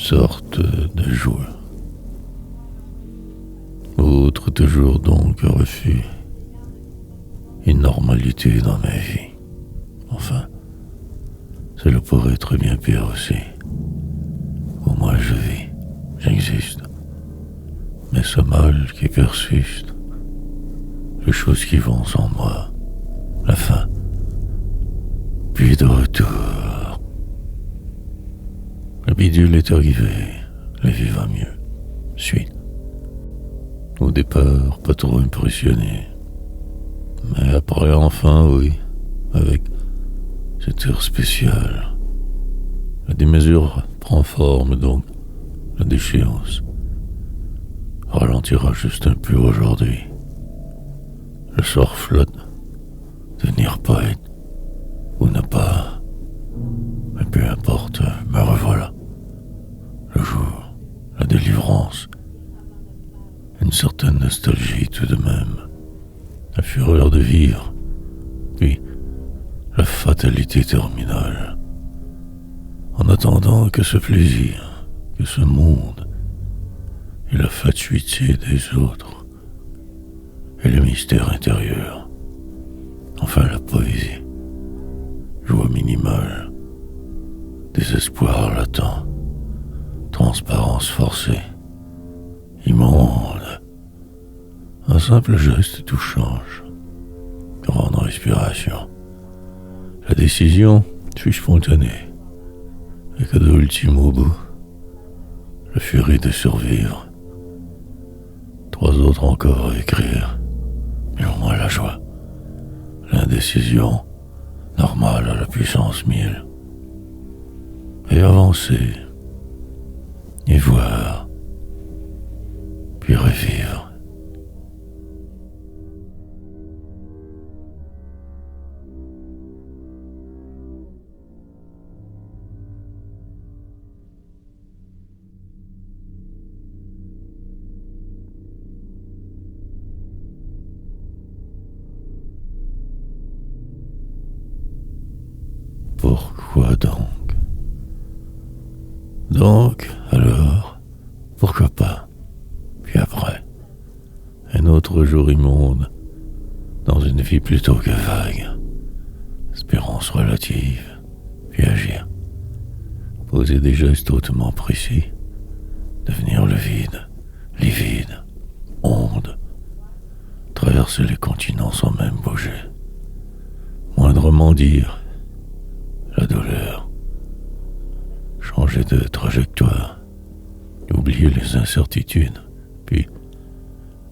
sorte de joie. Autre toujours donc refus, une normalité dans ma vie. Enfin, cela pourrait être bien pire aussi. Au moins je vis, j'existe. Mais ce mal qui persiste, les choses qui vont sans moi, la fin, puis de retour. Le bidule est arrivé, la vie va mieux. Suite. Au départ, pas trop impressionné. Mais après, enfin, oui, avec cette heure spéciale. La démesure prend forme, donc la déchéance ralentira juste un peu aujourd'hui. Le sort flotte, devenir poète ou ne pas, mais peu importe, me revoilà. Le jour, la délivrance, une certaine nostalgie tout de même, la fureur de vivre, puis la fatalité terminale. En attendant que ce plaisir, que ce monde, et la fatuité des autres, et le mystère intérieur, enfin la poésie, joie minimale, désespoir latent, transparence forcée, immonde. Un simple geste et tout change. Grande respiration. La décision fut spontanée. Et que de l'ultime au bout, la furie de survivre. 3 autres encore à écrire, mais au moins la joie. L'indécision, normale à la puissance 1000. Et avancer, et voir, puis revivre. Pourquoi donc? Donc, alors, pourquoi pas? Puis après, un autre jour immonde, dans une vie plutôt que vague. Espérance relative, puis agir. Poser des gestes hautement précis. Devenir le vide, livide, onde. Traverser les continents sans même bouger. Moindrement dire la douleur. Changer de trajectoire. Oublier les incertitudes. Puis,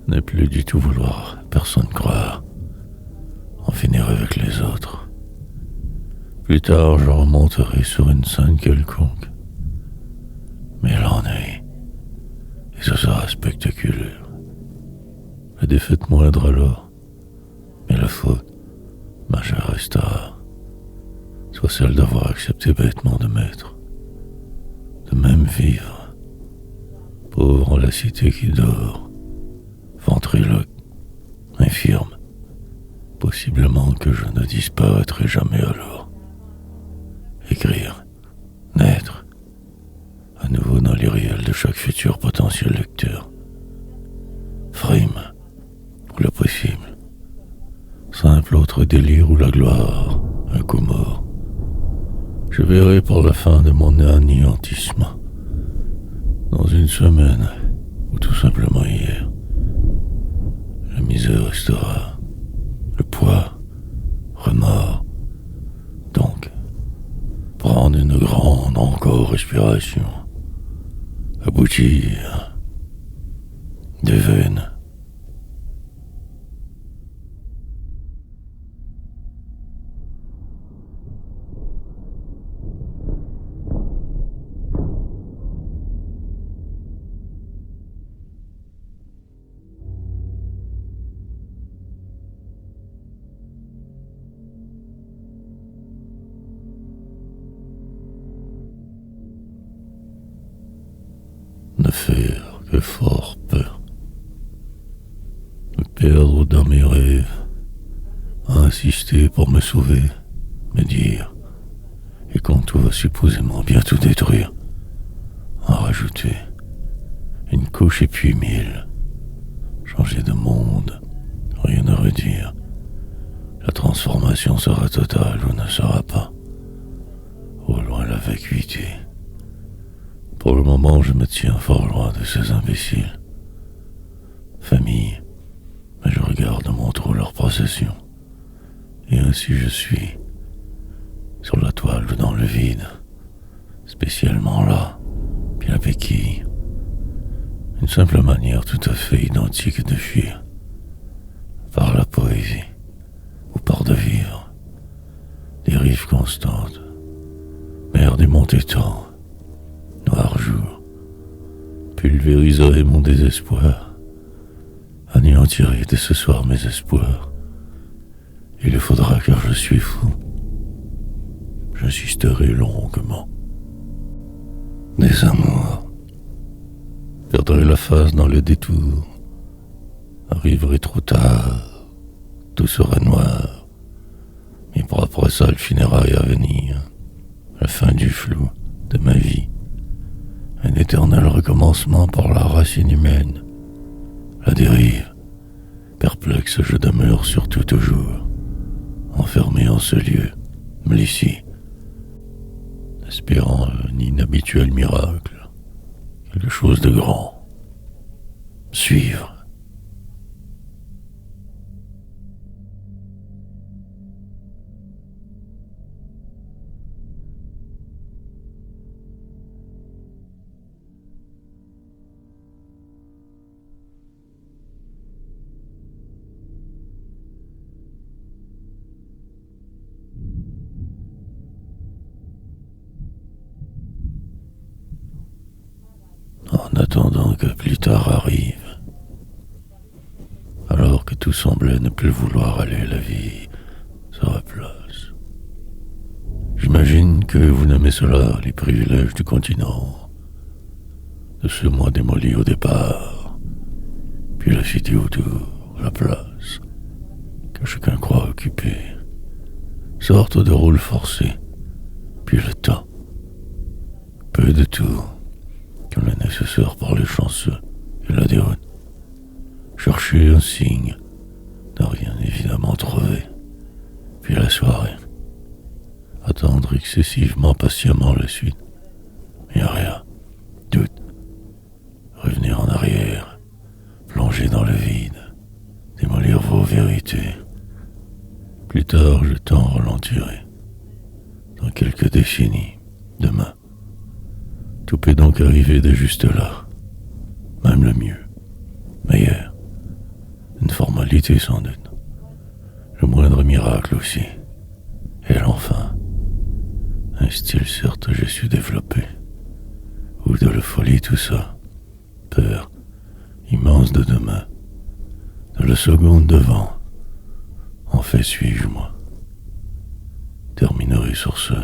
ne plus du tout vouloir personne croire. En finir avec les autres. Plus tard, je remonterai sur une scène quelconque. Mais l'ennui, et ce sera spectaculaire. La défaite moindre alors, mais la faute majeure restera. Soit celle d'avoir accepté bêtement de m'être, de même vivre, pauvre en la cité qui dort, ventriloque, infirme, possiblement que je ne disparaîtrai jamais alors. Écrire, naître, à nouveau dans l'irréel de chaque futur potentiel lecteur. Frime, ou le possible, simple autre délire ou la gloire, un coup mort. Je verrai pour la fin de mon anéantissement, dans une semaine, ou tout simplement hier. La misère restera, le poids, remords. Donc, prendre une grande encore respiration, aboutir, des veines. Ne faire que fort peur. Me perdre dans mes rêves, à insister pour me sauver, me dire, et quand tout va supposément bien tout détruire, en rajouter une couche et puis mille. Changer de monde, rien à redire. La transformation sera totale ou ne sera pas. Au loin la vacuité. Pour le moment, je me tiens fort loin de ces imbéciles. Famille, mais je regarde mon trou leur procession. Et ainsi je suis, sur la toile ou dans le vide, spécialement là, puis la béquille. Une simple manière tout à fait identique de fuir, par la poésie, ou par de vivre, des rives constantes, mer des monts étangs, noir jour, pulvériserait mon désespoir, anéantirait dès ce soir mes espoirs. Il le faudra car je suis fou. J'insisterai longuement. Des amours. Perdrai la face dans le détour. Arriverai trop tard. Tout sera noir. Mes propres sales funérailles à venir. La fin du flou de ma vie. Un éternel recommencement par la racine humaine. La dérive. Perplexe, je demeure surtout toujours. Enfermé en ce lieu, ici, espérant un inhabituel miracle, quelque chose de grand. Suivre. En attendant que plus tard arrive, alors que tout semblait ne plus vouloir aller, la vie se replace. J'imagine que vous nommez cela les privilèges du continent, de ce moi démoli au départ, puis la cité autour, la place, que chacun croit occuper, sorte de rôle forcé, puis le temps, peu de tout, comme le nécessaire par les chanceux et la déronne. Chercher un signe, ne rien évidemment trouver, puis la soirée, attendre excessivement patiemment la suite, mais rien, doute, revenir en arrière, plonger dans le vide, démolir vos vérités. Plus tard, je t'en ralentirai, dans quelques décennies, demain. Tout peut donc arriver de juste là, même le mieux, meilleur, une formalité sans doute, le moindre miracle aussi, et enfin, un style certes j'ai su développer, ou de la folie tout ça, peur immense de demain, de la seconde devant, en fait suis-je moi, terminerai sur ce,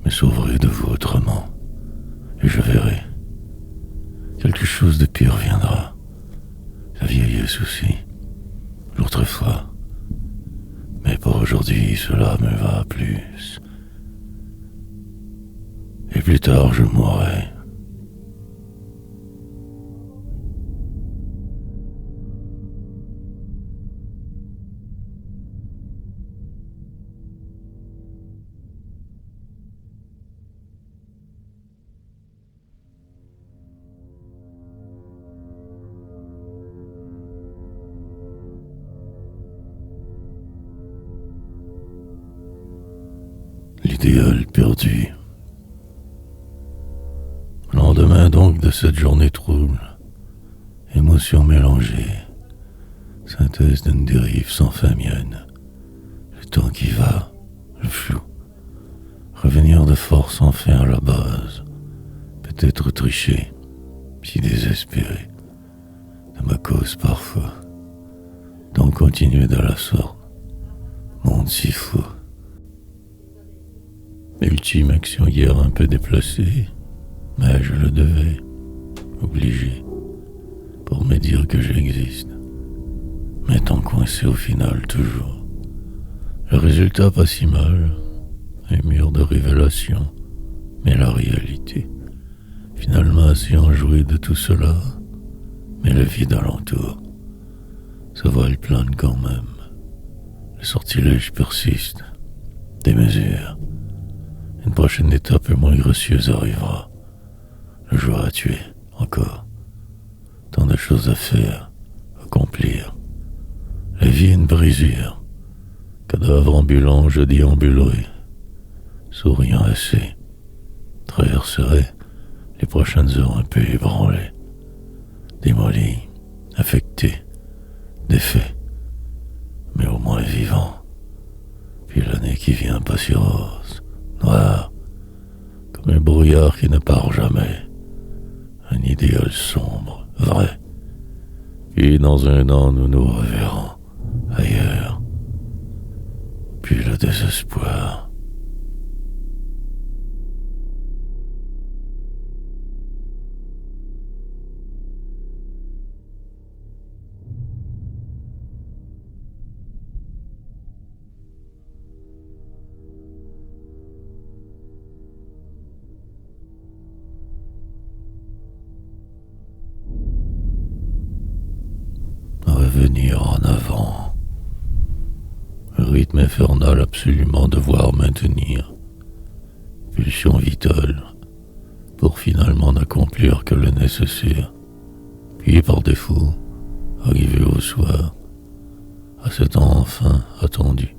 me sauverai de vous autrement. Et je verrai. Quelque chose de pire viendra. La vieillesse aussi. L'autrefois. Mais pour aujourd'hui, cela me va plus. Et plus tard, je mourrai. L'idéal perdu. Lendemain donc de cette journée trouble, émotions mélangées, synthèse d'une dérive sans fin mienne, le temps qui va, le flou, revenir de force enfin à la base, peut-être tricher, si désespéré, de ma cause parfois, donc continuer de la sorte, monde si fou. Ultime action hier un peu déplacée, mais je le devais, obligé, pour me dire que j'existe. Mais tant coincé au final toujours. Le résultat pas si mal, un mur de révélation, mais la réalité finalement assis en jouet de tout cela, mais le vide alentour, sa voile plane quand même. Le sortilège persiste, des mesures. Une prochaine étape moins gracieuse arrivera. Le jour à tuer, encore. Tant de choses à faire, accomplir. La vie est une brisure. Cadavre ambulant, je déambulerai. Souriant assez. Traverserai les prochaines heures un peu ébranlées. Démoli, affecté, défait. Mais au moins vivant. Puis l'année qui vient pas si rose, noir, comme un brouillard qui ne part jamais. Un idéal sombre, vrai. Puis dans un an nous nous reverrons ailleurs. Puis le désespoir. Revenir en avant. Le rythme infernal absolument devoir maintenir. Pulsion vitale pour finalement n'accomplir que le nécessaire. Puis par défaut, arriver au soir, à cet temps enfin attendu.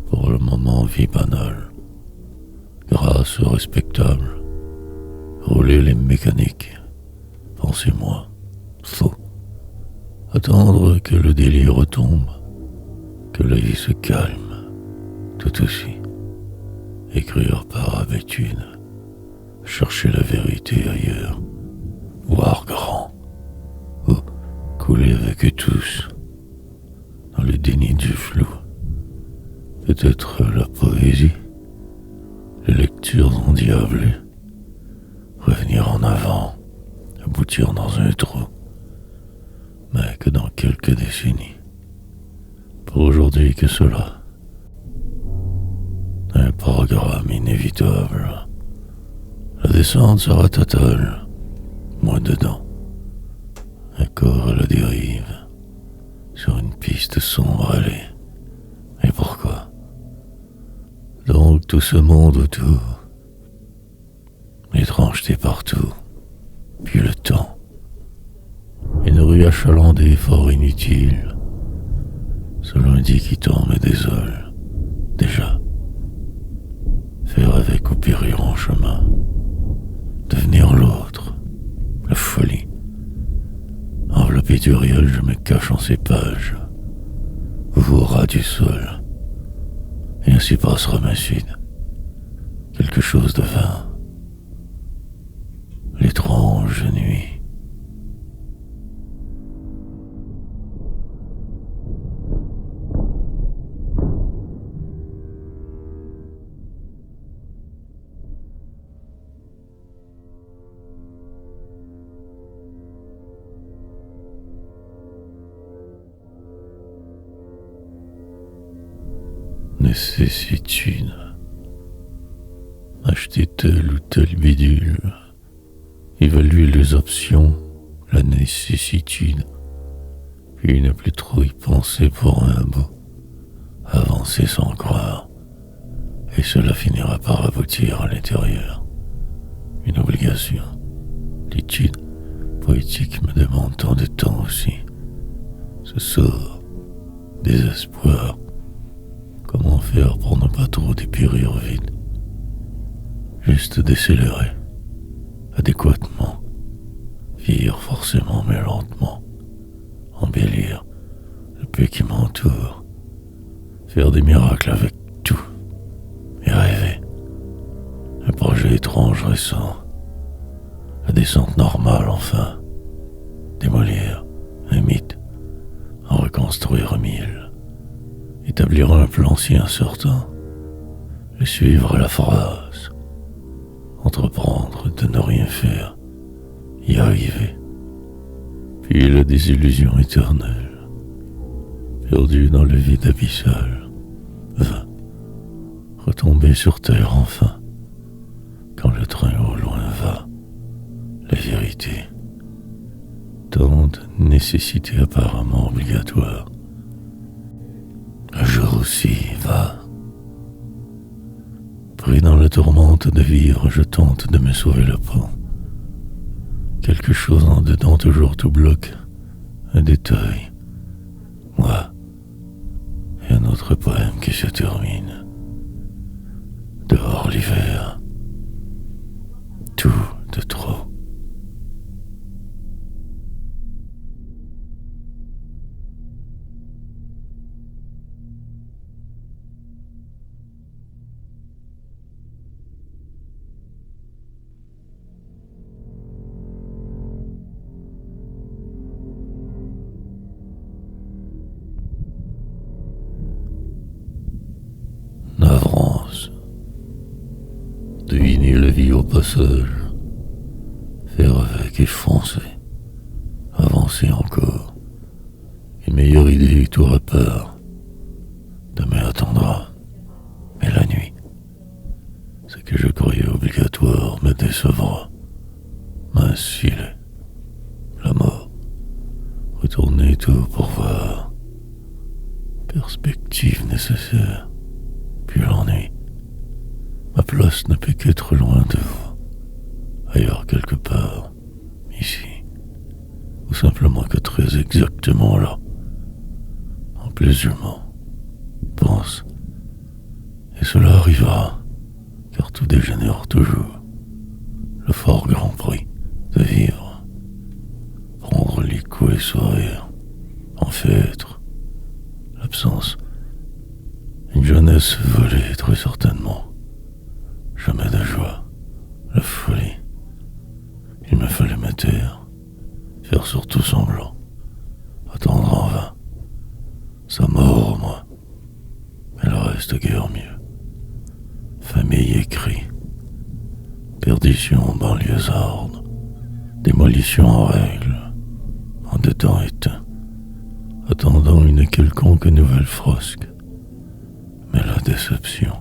Pour le moment vie banale. Grâce respectable. Rouler les mécaniques. Pensez-moi. Faux. Attendre que le délire retombe, que la vie se calme, tout aussi. Écrire par habitude, chercher la vérité ailleurs, voir grand, ou couler avec eux tous, dans le déni du flou. Peut-être la poésie, les lectures endiablées, revenir en avant, aboutir dans un trou. Mais que dans quelques décennies. Pour aujourd'hui que cela. Un programme inévitable. La descente sera totale. Moi dedans. Un corps à la dérive. Sur une piste sombre allée. Et pourquoi? Donc tout ce monde autour. L'étrangeté partout. Puis le temps. Une rue achalandée fort inutile. Ce lundi qui tombe et désole. Déjà. Faire avec ou périr en chemin. Devenir l'autre. La folie. Enveloppé du réel, je me cache en ces pages. Au ras du sol. Et ainsi passera ma suite. Quelque chose de vain. L'étrange nuit. Nécessitude. Acheter tel ou tel bidule. Évaluer les options, la nécessitude. Puis ne plus trop y penser pour un bout. Avancer sans croire. Et cela finira par aboutir à l'intérieur. Une obligation. L'étude poétique me demande tant de temps aussi. Ce sort. Désespoir. Comment faire pour ne pas trop dépérir vite? Juste décélérer, adéquatement, vieillir forcément mais lentement, embellir le peu qui m'entoure, faire des miracles avec tout, et rêver. Un projet étrange récent, la descente normale enfin, démolir un mythe, en reconstruire 1000. Établir un plan si incertain, le suivre à la phrase, entreprendre de ne rien faire, y arriver, puis la désillusion éternelle, perdu dans le vide abyssal, vain, retomber sur terre enfin, quand le train au loin va, réalité. Tant de nécessités apparemment obligatoires. Un jour aussi va. Pris dans la tourmente de vivre, je tente de me sauver la peau. Quelque chose en dedans toujours tout bloque. Un détail. Moi. Et un autre poème qui se termine. Dehors l'hiver. Tout de trop. Navrance. Deviner la vie au passage. Faire avec et foncer. Avancer encore. Une meilleure idée que tout repart. Demain attendra. Mais la nuit, ce que je croyais obligatoire me décevra. Ainsi la mort. Retourner tout pour voir. Perspective nécessaire. Puis l'ennui. Ma place ne peut qu'être loin de vous. Ailleurs quelque part. Ici. Ou simplement que très exactement là. En plus je m'en pense. Et cela arrivera. Car tout dégénère toujours. Le fort grand prix de vivre. Prendre les coups et sourire. En fait, l'absence. Une jeunesse volée très certainement. Jamais de joie. La folie. Il me fallait me taire. Faire surtout semblant. Attendre en vain. Sa mort au moins. Mais le reste guère mieux. Famille et cris. Perdition en banlieusarde. Démolition en règle. En dedans éteint. Attendant une quelconque nouvelle frosque. Mais la déception,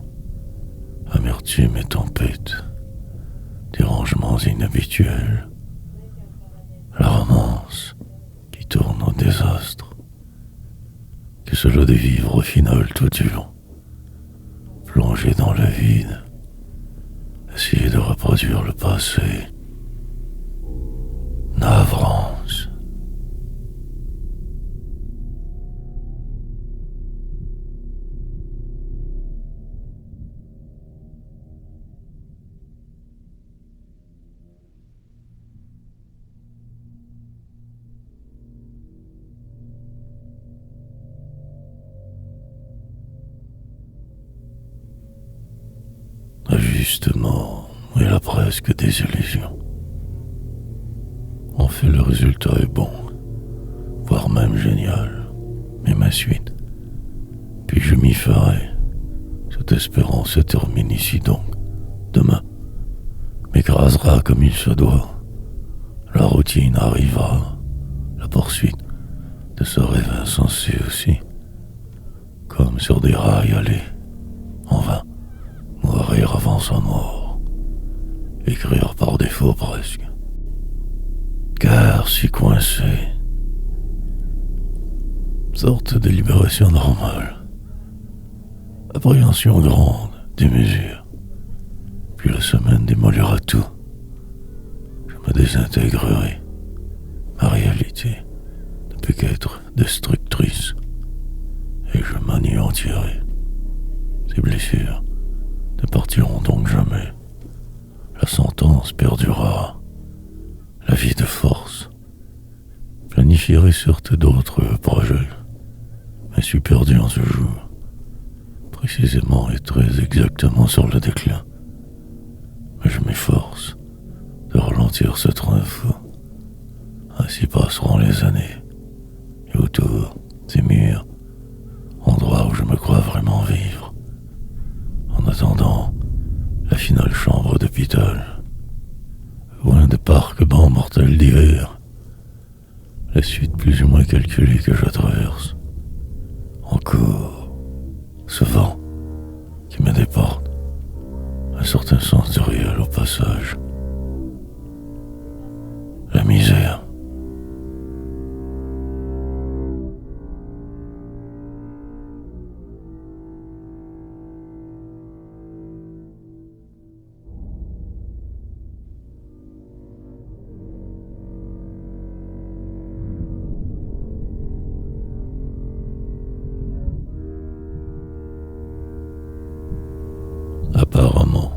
amertume et tempête, dérangements inhabituels, la romance qui tourne au désastre, que cela de vivre au final tout du long, plongé dans le vide, essayer de reproduire le passé, navrance. Ajustement et la presque désillusion. En fait, le résultat est bon, voire même génial, mais ma suite. Puis je m'y ferai. Cette espérance se termine ici donc. Demain m'écrasera comme il se doit. La routine arrivera, la poursuite de ce rêve insensé aussi. Comme sur des rails allés, en vain. Mourir avant sa mort. Écrire par défaut presque. Car si coincé. Sorte de libération normale. Appréhension grande des mesures. Puis la semaine démolira tout. Je me désintégrerai. Ma réalité ne peut qu'être destructrice. Et je m'anéantirai. Ces blessures ne partiront donc jamais. La sentence perdurera. La vie de force. Planifierai certes d'autres projets, mais suis perdu en ce jour, précisément et très exactement sur le déclin. Mais je m'efforce de ralentir ce train fou. Ainsi passeront les années, et autour ces murs, endroit où je me crois vraiment vivre. En attendant la finale chambre d'hôpital, loin de parcs-bancs mortels d'hiver, la suite plus ou moins calculée que je traverse. Encore ce vent qui me déporte, un certain sens du réel au passage. apparemment.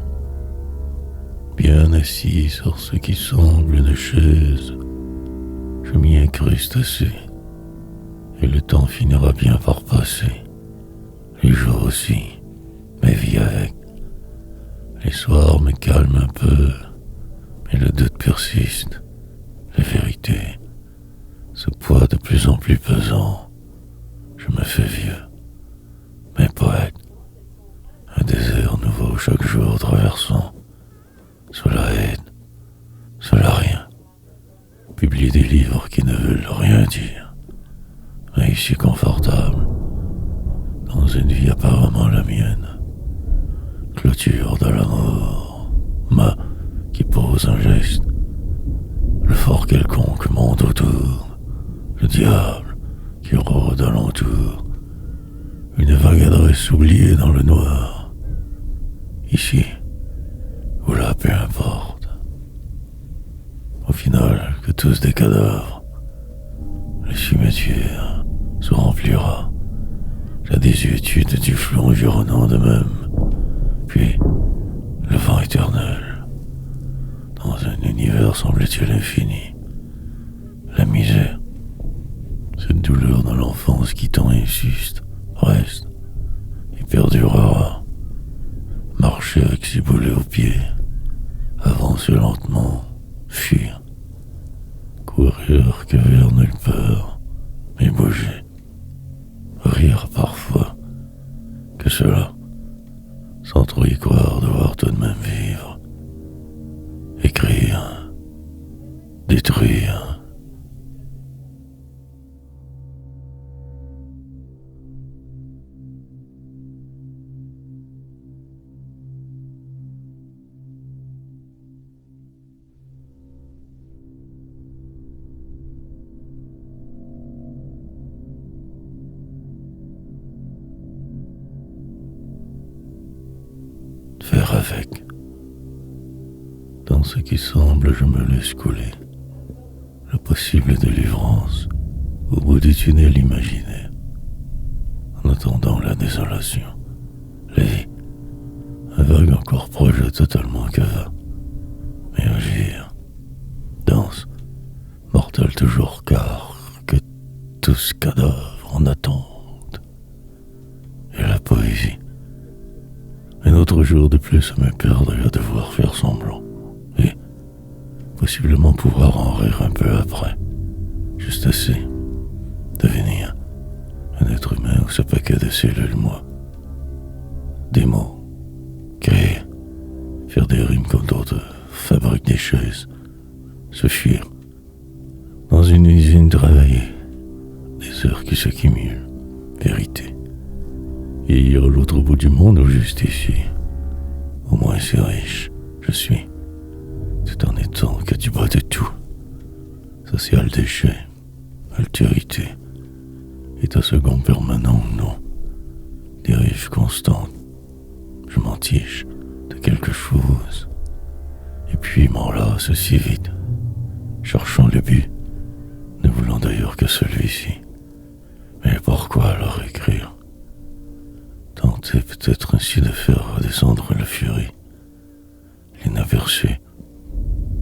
Bien assis sur ce qui semble une chaise, je m'y incruste assez, et le temps finira bien par passer. Les jours aussi, ma vie avec. Les soirs me calment un peu, mais le doute persiste. La vérité, ce poids de plus en plus pesant, je me fais vieux. Mais poète, un désert nouveau chaque jour traversant, soit la haine, soit la rien. Publier des livres qui ne veulent rien dire, mais ici confortable, dans une vie apparemment la mienne. Clôture de la mort, ma qui pose un geste, le fort quelconque monte autour, le diable qui rôde alentour, une vague adresse oubliée dans le noir, ici ou là, peu importe. Au final, que tous des cadavres, le cimetière se remplira, la désuétude du flot environnant de même, puis le vent éternel, dans un univers semble-t-il infini, la misère, cette douleur de l'enfance qui tant insiste, reste et perdurera. Marcher avec ses boulets aux pieds, avancer lentement, fuir, courir que vers nulle part, mais bouger, rire parfois, que cela, sans trop y croire devoir tout de même vivre, écrire, détruire. Faire avec. Dans ce qui semble, je me laisse couler. La possible délivrance au bout du tunnel imaginaire. En attendant la désolation, la vie, un vague encore projet totalement que va. Mais agir, danse, mortel toujours car que tous cadavres en attente. Et la poésie. Un autre jour de plus à me perdre et à devoir faire semblant. Et possiblement pouvoir en rire un peu après. Juste assez. Devenir un être humain ou ce paquet de cellules moi. Des mots. Créer. Faire des rimes comme d'autres fabriquent des chaises. Se fuir. Dans une usine travailler. Des heures qui s'accumulent. Vérité. Et ir à l'autre bout du monde ou juste ici. Au moins si riche je suis, tout en étant que du bas de tout. Social déchet, altérité, état second permanent, non. Dérive constante, je m'en tige de quelque chose. Et puis m'en lasse si vite, cherchant le but, ne voulant d'ailleurs que celui-ci. Mais pourquoi alors écrire? Tenter peut-être ainsi de faire redescendre la furie, l'inaperçu,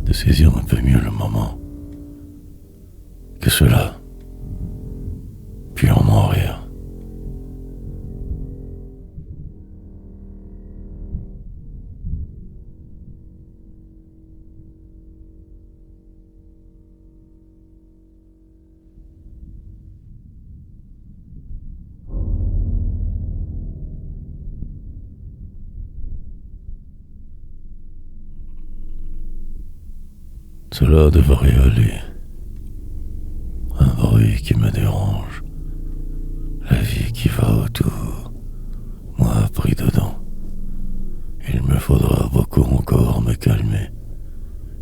de saisir un peu mieux le moment. Que cela, puis en mourir. Cela devrait aller. Un bruit qui me dérange. La vie qui va autour. Moi pris dedans. Il me faudra beaucoup encore me calmer.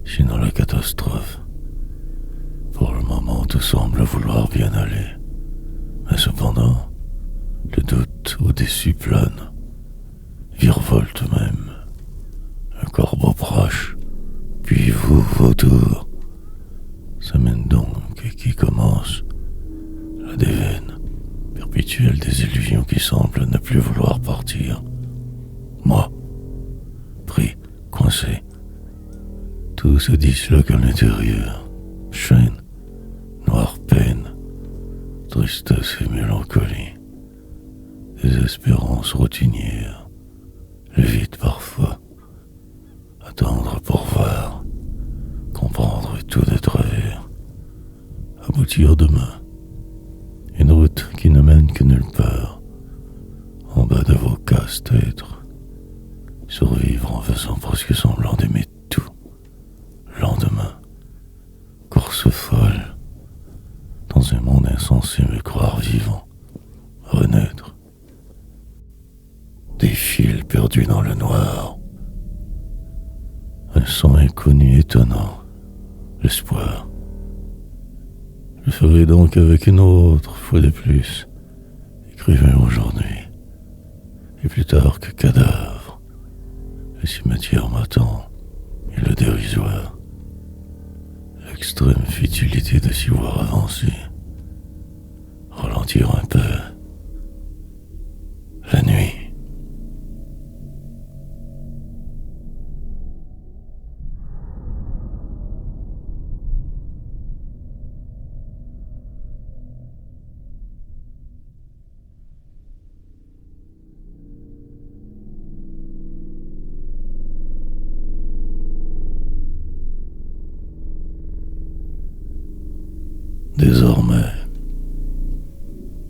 Sinon la catastrophe. Pour le moment, tout semble vouloir bien aller. Mais cependant, le doute au-dessus plane. Virevolte même. Un corbeau proche. Puis vous, vautour, semaine donc qui commence, la déveine, perpétuelle des illusions qui semblent ne plus vouloir partir. Moi, coincé. Tout se disloque à l'intérieur. Chaîne, noire peine, tristesse et mélancolie. Désespérance routinière, le vide parfois. Attendre pour voir, comprendre tout de travers. Aboutir demain. Une route qui ne mène que nulle part. En bas de vos casse-têtes. Survivre en faisant presque semblant d'aimer tout. Lendemain. Course folle. Dans un monde insensé me croire vivant. Renaître. Des fils perdus dans le noir. Un son inconnu étonnant. L'espoir. Je ferai donc avec une autre fois de plus. Écrivain aujourd'hui. Et plus tard que cadavre. Le cimetière m'attend. Et le dérisoire. L'extrême futilité de s'y voir avancer. Ralentir un peu. La nuit. Désormais,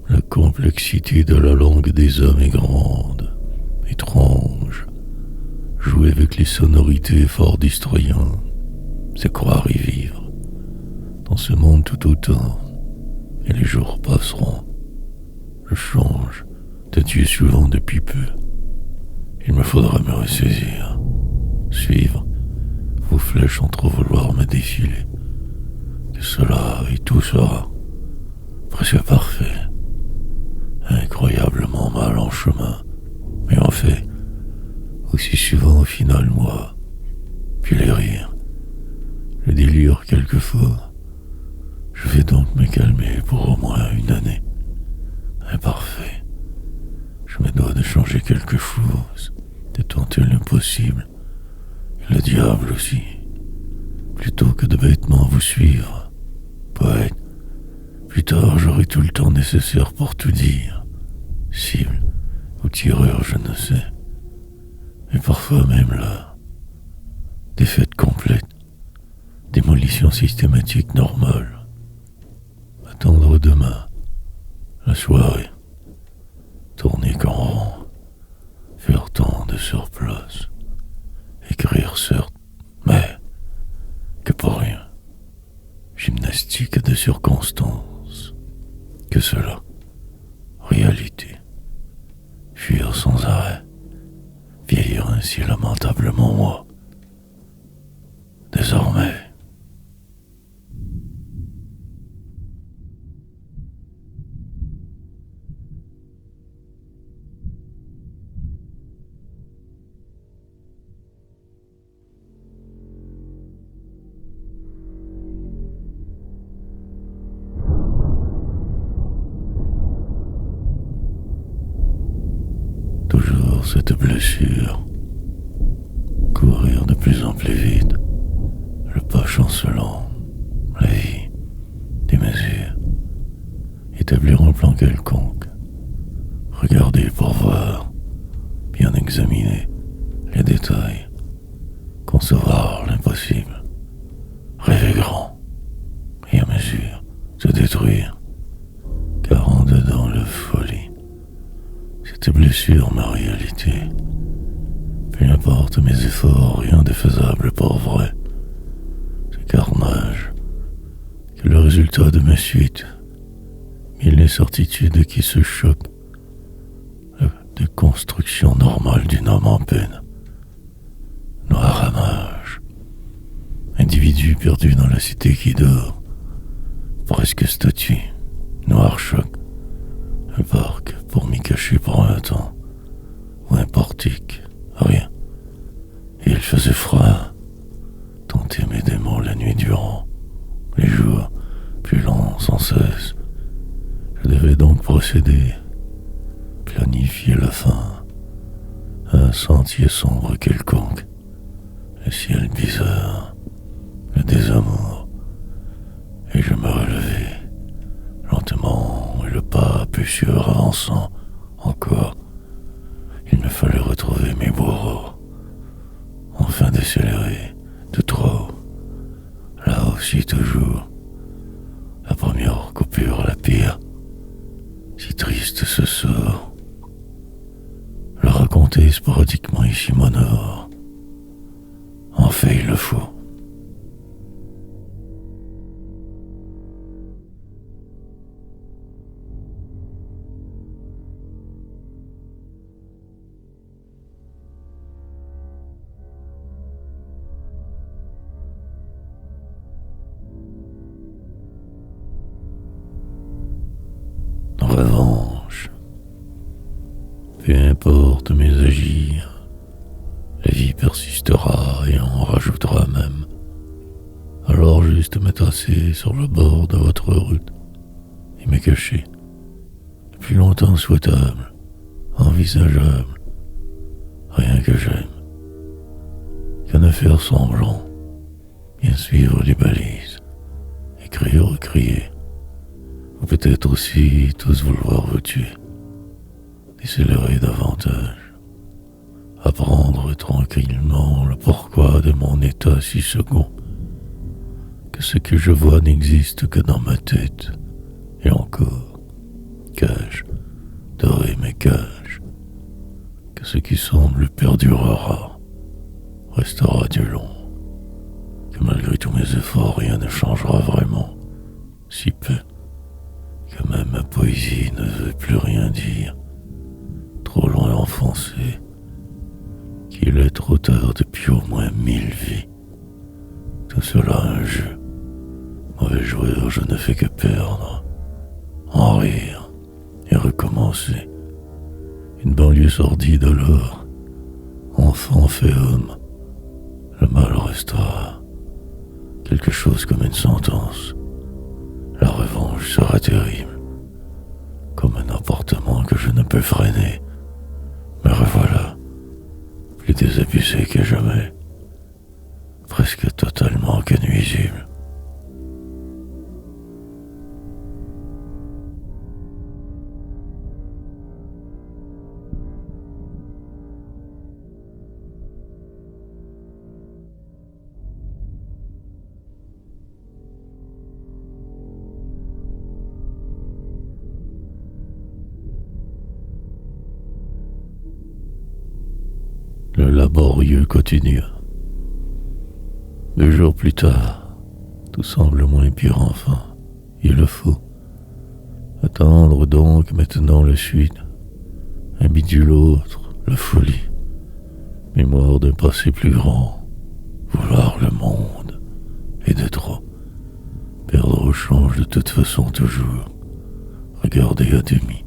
la complexité de la langue des hommes est grande, étrange. Jouer avec les sonorités fort distrayants, c'est croire y vivre. Dans ce monde tout autant, et les jours passeront. Je change d'adieu souvent depuis peu. Il me faudra me ressaisir, suivre vos flèches entre vouloir me défiler. Que cela et tout sera presque parfait, incroyablement mal en chemin, mais en fait, aussi souvent au final moi, puis les rires, le délire quelquefois. Je vais donc me calmer pour au moins une année. Imparfait, je me dois de changer quelque chose, de tenter l'impossible, et le diable aussi, plutôt que de bêtement vous suivre. Poète, plus tard j'aurai tout le temps nécessaire pour tout dire. Cible ou tireur, je ne sais. Mais parfois même là, défaite complète, démolition systématique normale. Attendre demain, la soirée, tourner qu'en rond, faire tant de surplace, écrire certes, mais que pour rien. Gymnastique de circonstances. Que cela. Réalité. Fuir sans arrêt. Vieillir ainsi lamentablement moi. Désormais. Toujours cette blessure. Courir de plus en plus vite. Le pas chancelant. La vie. Des mesures. Établir un plan quelconque. Regarder pour voir. Bien examiner les détails. Concevoir l'impossible. Rêver grand. Et à mesure se détruire. Car en dedans la folie. Cette blessure, ma réalité. Peu importe mes efforts, rien de faisable pour vrai. Ce carnage, que le résultat de mes suites, mille incertitudes qui se choquent, la déconstruction normale d'une âme en peine. Noir ramage, individu perdu dans la cité qui dort, presque statue, noir choc, un parc pour m'y cacher pour un temps, ou un portique, rien. Et il faisait froid, tenter mes démons la nuit durant, les jours plus longs sans cesse. Je devais donc procéder, planifier la fin, un sentier sombre quelconque, le ciel bizarre, le désamour, et je me relevai, lentement, et le pas pécheur avançant encore. Il me fallait retrouver mes bourreaux, enfin décélérer, de trop. Là aussi toujours, la première coupure, la pire. Si triste ce sort. Le raconter sporadiquement ici m'honore. En fait, il le faut. En revanche, peu importe mes agirs, la vie persistera et en rajoutera même. Alors juste me tasser sur le bord de votre route et me cacher, le plus longtemps souhaitable, envisageable, rien que j'aime, qu'à ne faire semblant, bien suivre les balises, écrire ou crier, ou peut-être aussi tous vouloir vous tuer, décélérer davantage, apprendre tranquillement le pourquoi de mon état si second, que ce que je vois n'existe que dans ma tête, et encore, cage, doré mais cage, que ce qui semble perdurera, restera du long, que malgré tous mes efforts rien ne changera vraiment, si peu, que même ma poésie ne veut plus rien dire, trop loin enfoncé, qu'il est trop tard depuis au moins 1000 vies. Tout cela un jeu. Mauvais joueur, je ne fais que perdre, en rire et recommencer. Une banlieue sordide alors, enfant fait homme. Le mal restera, quelque chose comme une sentence. La revanche sera terrible, comme un emportement que je ne peux freiner. Me revoilà, plus désabusé que jamais, presque totalement que nuisible. Le laborieux quotidien. 2 jours plus tard, tout semble moins pire enfin. Il le faut. Attendre donc maintenant la suite. Un bidule autre, la folie. Mémoire d'un passé plus grand. Vouloir le monde. Et de trop. Perdre au change de toute façon toujours. Regarder à demi.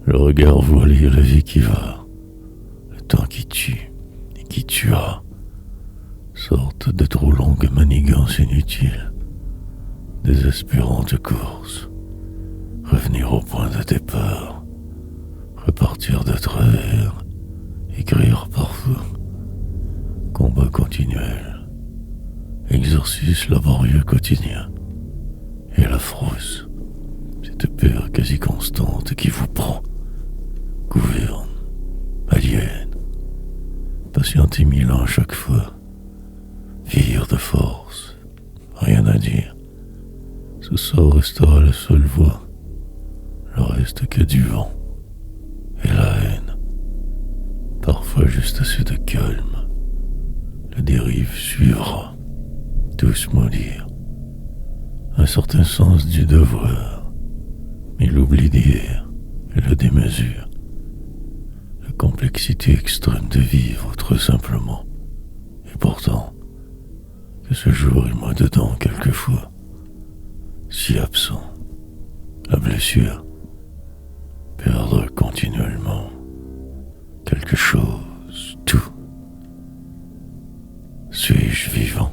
Le regard voilé à la vie qui va. Le temps qui tue et qui tuera. Sorte de trop longue manigance inutile. Désespérante course. Revenir au point de départ. Repartir de travers. Écrire parfois. Combat continuel. Exercice laborieux quotidien. Et la frousse. Cette peur quasi constante qui vous prend. Gouverne. Aliène. Patienter 1000 ans chaque fois. Vieillir de force. Rien à dire. Ce sort restera la seule voie. Le reste que du vent. Et la haine. Parfois juste assez de calme. La dérive suivra. Tous maudire. Un certain sens du devoir. Mais l'oubli d'hier. Et la démesure. La complexité extrême de vivre très simplement. Et pourtant, que ce jour est moi dedans quelquefois. Si absent. La blessure. Perdre continuellement. Quelque chose, tout. Suis-je vivant?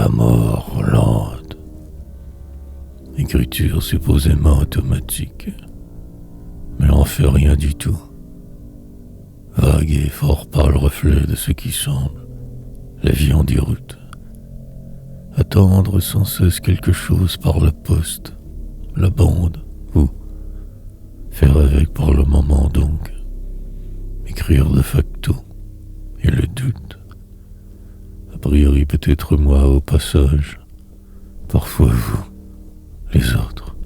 la mort lente. Écriture supposément automatique, mais on fait rien du tout. Vague et fort pâle reflet de ce qui semble la vie en déroute. Attendre sans cesse quelque chose par la poste, la bande, ou faire avec pour le moment donc, écrire de facto, et le doute. A priori peut-être moi au passage, parfois vous, les autres,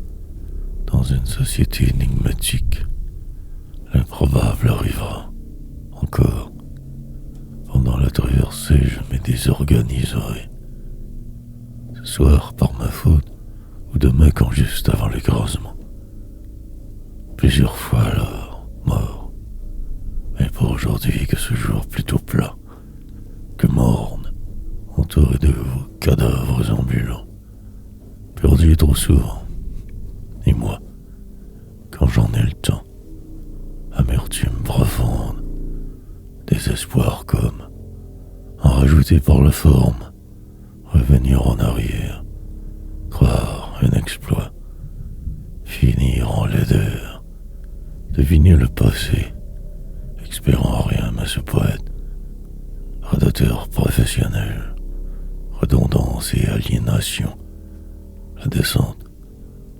dans une société énigmatique, l'improbable arrivera, encore. Pendant la traversée, je me désorganiserai. Ce soir par ma faute, ou demain quand juste avant l'écrasement. Plusieurs fois alors, mort. Mais pour aujourd'hui que ce jour plutôt plat, que morne, entouré de vos cadavres ambulants, perdus trop souvent. Et moi, quand j'en ai le temps, amertume profonde, désespoir comme, en rajouter par la forme, revenir en arrière, croire un exploit, finir en laideur, deviner le passé, espérant rien à ce poète, rédacteur professionnel, redondance et aliénation. La descente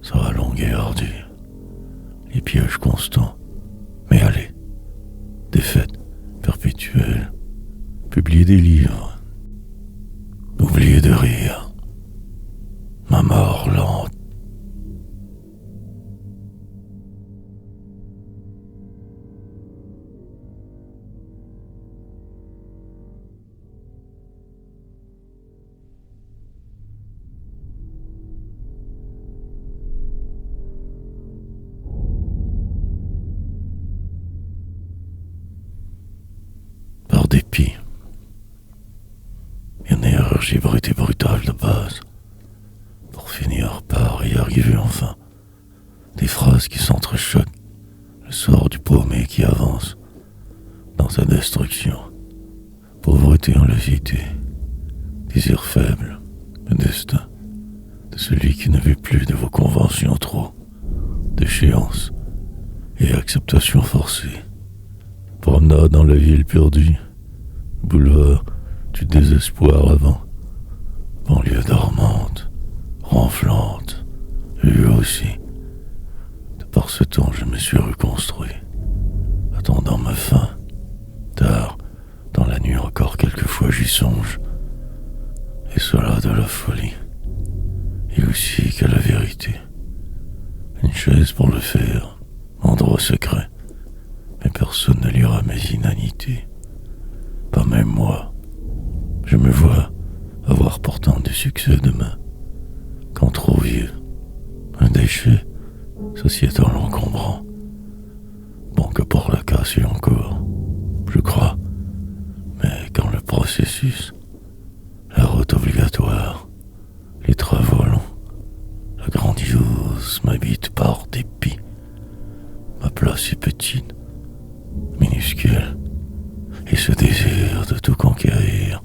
sera longue et ardue, les pièges constants, mais allez, défaite perpétuelle, publier des livres, oublier de rire, ma mort lente. Par dépit, une énergie brute et brutale de base, pour finir par y arriver enfin. Des phrases qui s'entrechoquent, le sort du paumé qui avance dans sa destruction. Pauvreté en levité, désir faible, le destin de celui qui ne veut plus de vos conventions trop, d'échéance et acceptation forcée. Promenade dans la ville perdue, boulevard du désespoir avant, banlieue dormante, ronflante, lui aussi. De par ce temps, je me suis reconstruit, attendant ma fin. Tard, dans la nuit encore quelquefois j'y songe, et cela de la folie, et aussi que la vérité. Une chaise pour le faire, endroit secret, mais personne ne lira mes inanités. Pas même moi. Je me vois avoir pourtant du succès demain. Quand trop vieux, un déchet sociétal encombrant. Bon que pour la casser encore, je crois. Mais quand le processus, la route obligatoire, les travaux longs, la grandiose m'habite par dépit. Ma place est petite, minuscule, et ce désir de tout conquérir.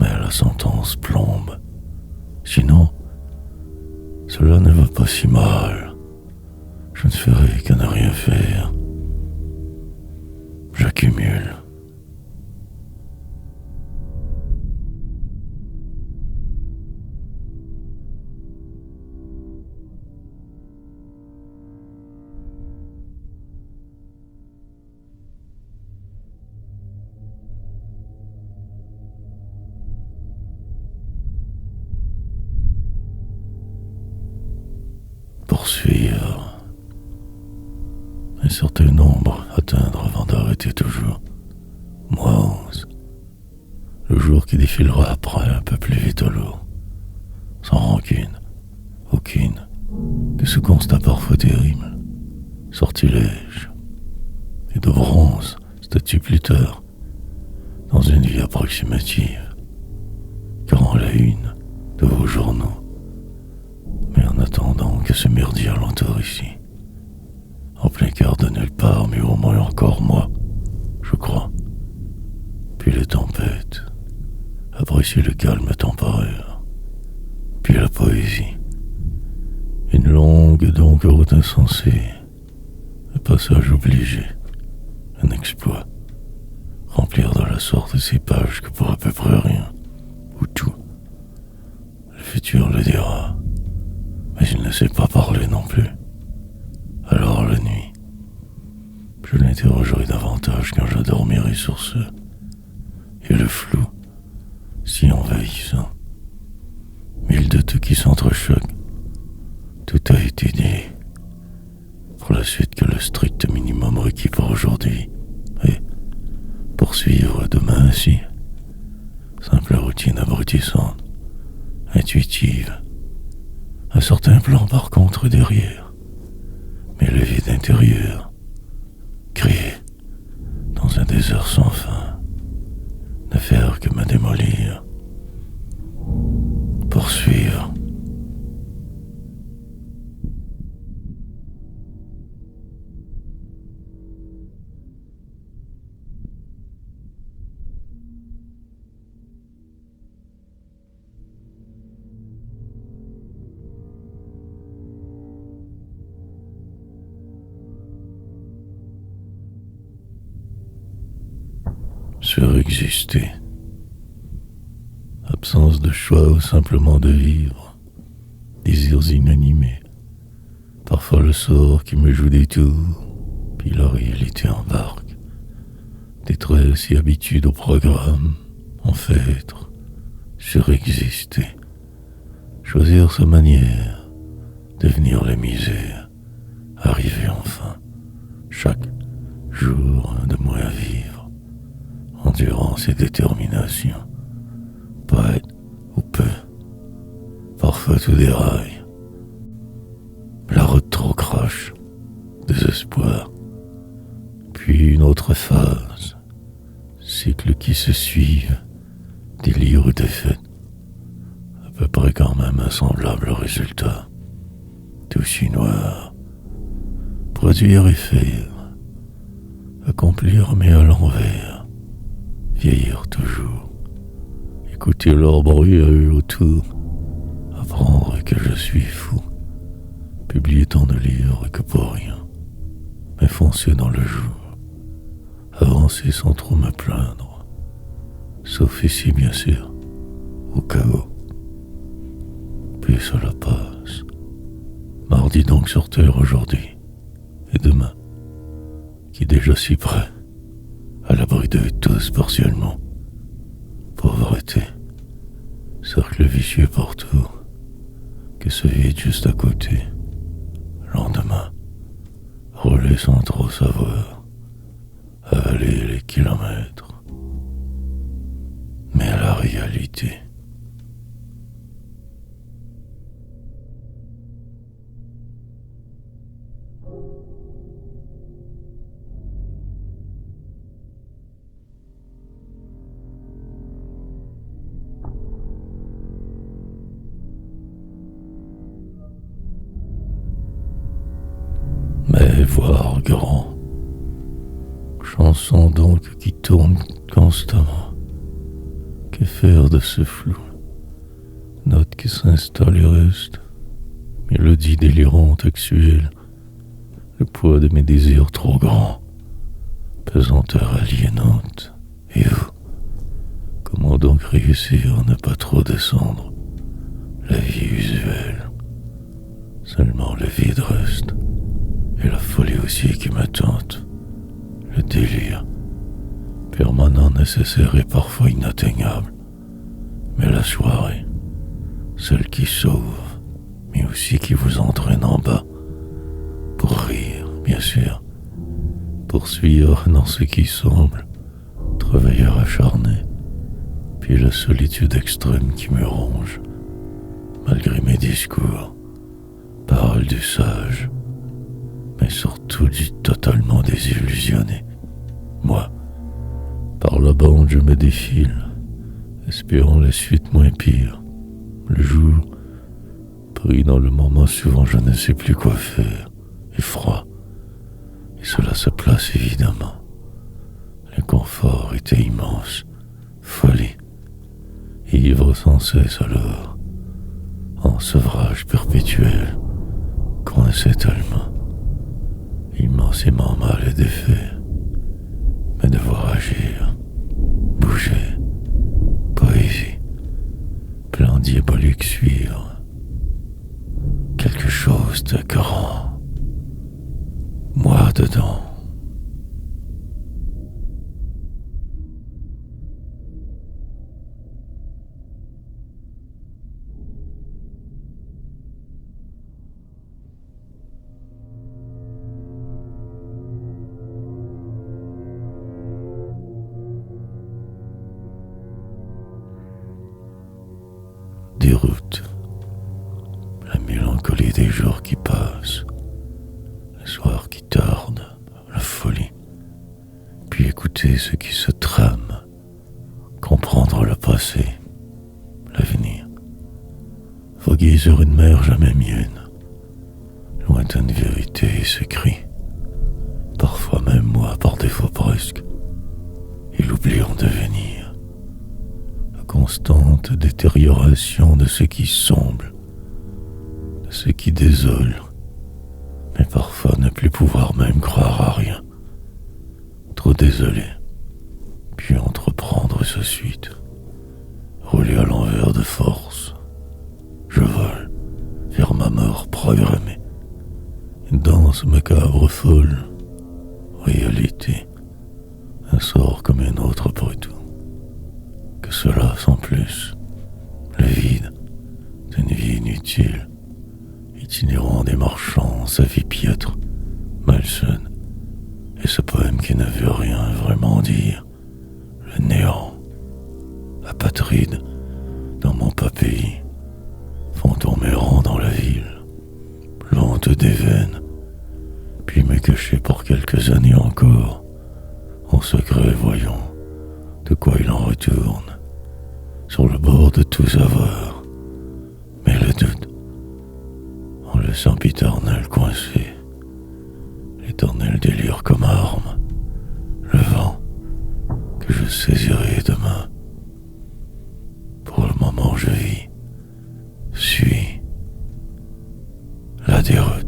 Mais la sentence plombe. Sinon, cela ne va pas si mal. Je ne ferai qu'à ne rien faire. J'accumule. Poursuivre. Un certain nombre atteindre avant d'arrêter toujours. Moi 11. Le jour qui défilera après un peu plus vite au lourd. Sans rancune. Aucune. Que ce constat parfois terrible. Sortilège. Et de bronze, statue plus tard. Dans une vie approximative. Car en la une de vos journaux. Mais en attendant que ce merdier l'entoure ici, en plein cœur de nulle part, mais au moins encore moi, je crois. Puis les tempêtes, apprécier le calme temporaire, puis la poésie. Une longue donc route insensée, un passage obligé, un exploit. Remplir de la sorte ces pages que pour à peu près rien, ou tout. Le futur le dira, mais il ne sait pas parler non plus. Alors la nuit, je l'interrogerai davantage quand je dormirai sur ce, et le flou, si envahissant. Mille doutes qui s'entrechoquent, tout a été dit. Pour la suite que le strict minimum requis pour aujourd'hui, et poursuivre demain ainsi. Simple routine abrutissante, intuitive. Un certain plan par contre derrière, mais le vide intérieur, crier dans un désert sans fin, ne faire que me démolir. Poursuivre. Surexister. Absence de choix ou simplement de vivre. Désirs inanimés. Parfois le sort qui me joue des tours, puis la réalité embarque. Détresse et habitude au programme, en fait, surexister. Choisir sa manière, devenir la misère, arriver enfin, chaque jour de moins à vivre. Endurance et détermination, pas être ou peu, parfois tout déraille. La route trop crache, désespoir, puis une autre phase, cycles qui se suivent, délire ou défaite, à peu près quand même un semblable résultat, tout si noir, produire et faire, accomplir mais à l'envers. Vieillir toujours, écouter leur bruit à eux autour, apprendre que je suis fou, publier tant de livres que pour rien, mais foncer dans le jour, avancer sans trop me plaindre, sauf ici bien sûr, au chaos. Puis cela passe, mardi donc sur terre aujourd'hui, et demain, qui est déjà si près, à l'abri de tous partiellement. Pauvreté, cercle vicieux partout, que ce vide juste à côté. Lendemain, rouler sans trop savoir, avaler les kilomètres. Mais à la réalité, mais voir grand. Chanson donc qui tourne constamment. Que faire de ce flou? Note qui s'installe et reste. Mélodie délirante actuelle. Le poids de mes désirs trop grands. Pesanteur aliénante. Et vous? Comment donc réussir à ne pas trop descendre? La vie usuelle. Seulement le vide reste. Et la folie aussi qui me tente, le délire, permanent, nécessaire et parfois inatteignable, mais la soirée, celle qui sauve, mais aussi qui vous entraîne en bas, pour rire, bien sûr, poursuivre dans ce qui semble, travailleur acharné, puis la solitude extrême qui me ronge, malgré mes discours, paroles du sage, mais surtout du totalement désillusionné. Moi, par la bande je me défile, espérant la suite moins pire. Le jour, pris dans le moment, souvent je ne sais plus quoi faire, effroi, et cela se place évidemment. L'inconfort était immense, folie, ivre sans cesse alors, en sevrage perpétuel, coincé tellement, immensément mal et défait, mais devoir agir, bouger, poésie, plan diabolique suivre, quelque chose de grand, moi dedans. Déroute, la mélancolie des jours qui passent, les soirs qui tardent, la folie, puis écouter ce qui se trame, comprendre le passé, l'avenir, voguer sur une mer jamais mienne, lointaine vérité et secret, parfois même moi par défaut presque, et l'oubli en devenir, la constante détérioration de ce qui semble, de ce qui désole, mais parfois ne plus pouvoir même croire à rien, trop désolé, puis entreprendre sa suite, rouler à l'envers de force, je vole vers ma mort programmée, une danse macabre folle, réalité, un sort comme un autre après tout, que cela sans plus, le vide d'une vie inutile, itinérant des marchands, sa vie piètre, malsaine, et ce poème qui ne veut rien vraiment dire, le néant, apatride dans mon pas pays, fantôme errant dans la ville, lente des veines, puis me cacher pour quelques années encore, en secret voyant de quoi il en retourne, sur le bord de tout savoir, mais le doute, en le sempiternel coincé, l'éternel délire comme arme, le vent que je saisirai demain. Pour le moment je vis, suis la déroute.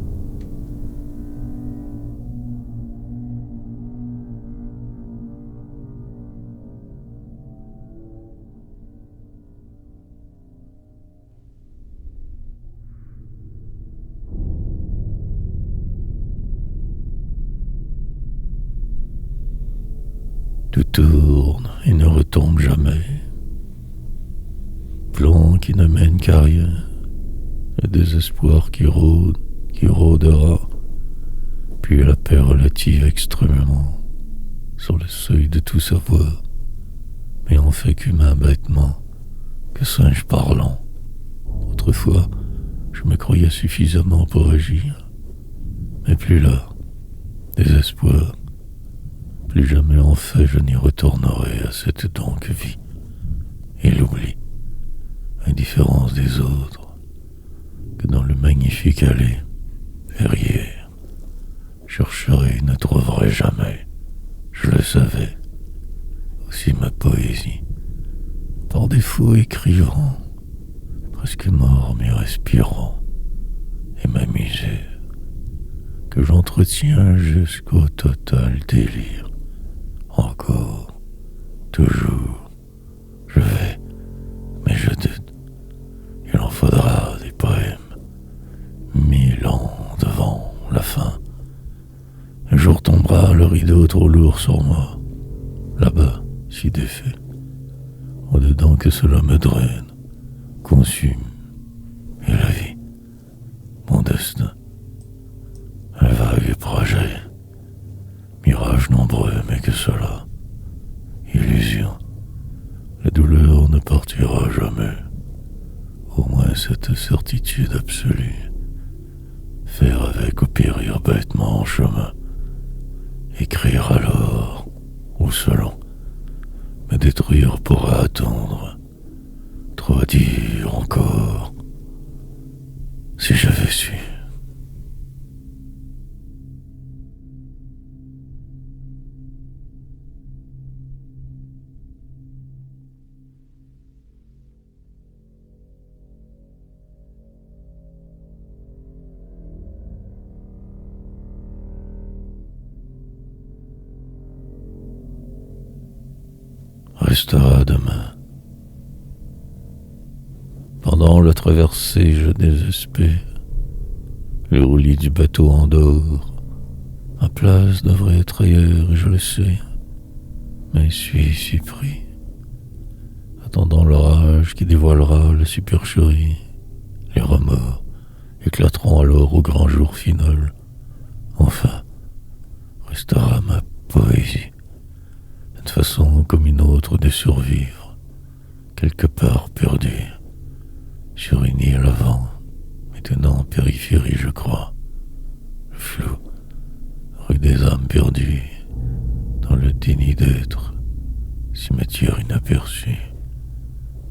Tout tourne et ne retombe jamais. Plan qui ne mène qu'à rien. Le désespoir qui rôde, qui rôdera. Puis la paix relative extrêmement. Sur le seuil de tout savoir. Mais on fait qu'humain bêtement. Que singe parlant. Autrefois, je me croyais suffisamment pour agir. Mais plus là. Désespoir. Plus jamais en fait je n'y retournerai à cette donc vie. Et l'oubli, indifférence des autres, que dans le magnifique aller, verrière, chercherai et ne trouverai jamais, je le savais, aussi ma poésie, par défaut écrivant, presque mort mais respirant, et ma misère, que j'entretiens jusqu'au total délire. Encore, toujours, je vais, mais je doute, il en faudra des poèmes, 1000 ans devant la fin. Un jour tombera le rideau trop lourd sur moi, là-bas, si défait, au-dedans que cela me draine, consume, et la vie, mon destin, un vague projet, mirage nombreux, mais que cela, illusion, la douleur ne partira jamais, au moins cette certitude absolue, faire avec ou périr bêtement en chemin, écrire alors, ou selon, me détruire pourra attendre, trop à dire encore, si j'avais su. restera demain. Pendant la traversée, je désespère. Le roulis du bateau endort. Ma place devrait être ailleurs, et je le sais, mais suis si pris, attendant l'orage qui dévoilera la supercherie. Les remords éclateront alors au grand jour final. Enfin, restera ma poésie, une façon comme une autre de survivre, quelque part perdue, sur une île à vent, maintenant périphérie, je crois. Le flou, rue des âmes perdues, dans le déni d'être, cimetière inaperçu,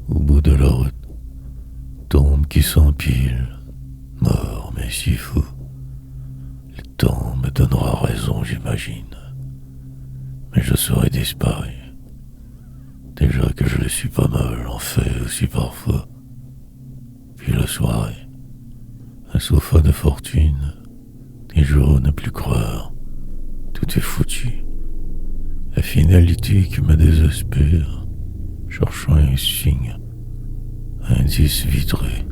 au bout de la route, tombes qui s'empilent, mort mais si fou. Le temps me donnera raison, j'imagine, mais je serai disparu. Déjà que je le suis pas mal, en fait aussi parfois. Puis la soirée, un sofa de fortune, des jours ne plus croire, tout est foutu. La finalité qui me désespère, cherchant un signe, un indice vitré,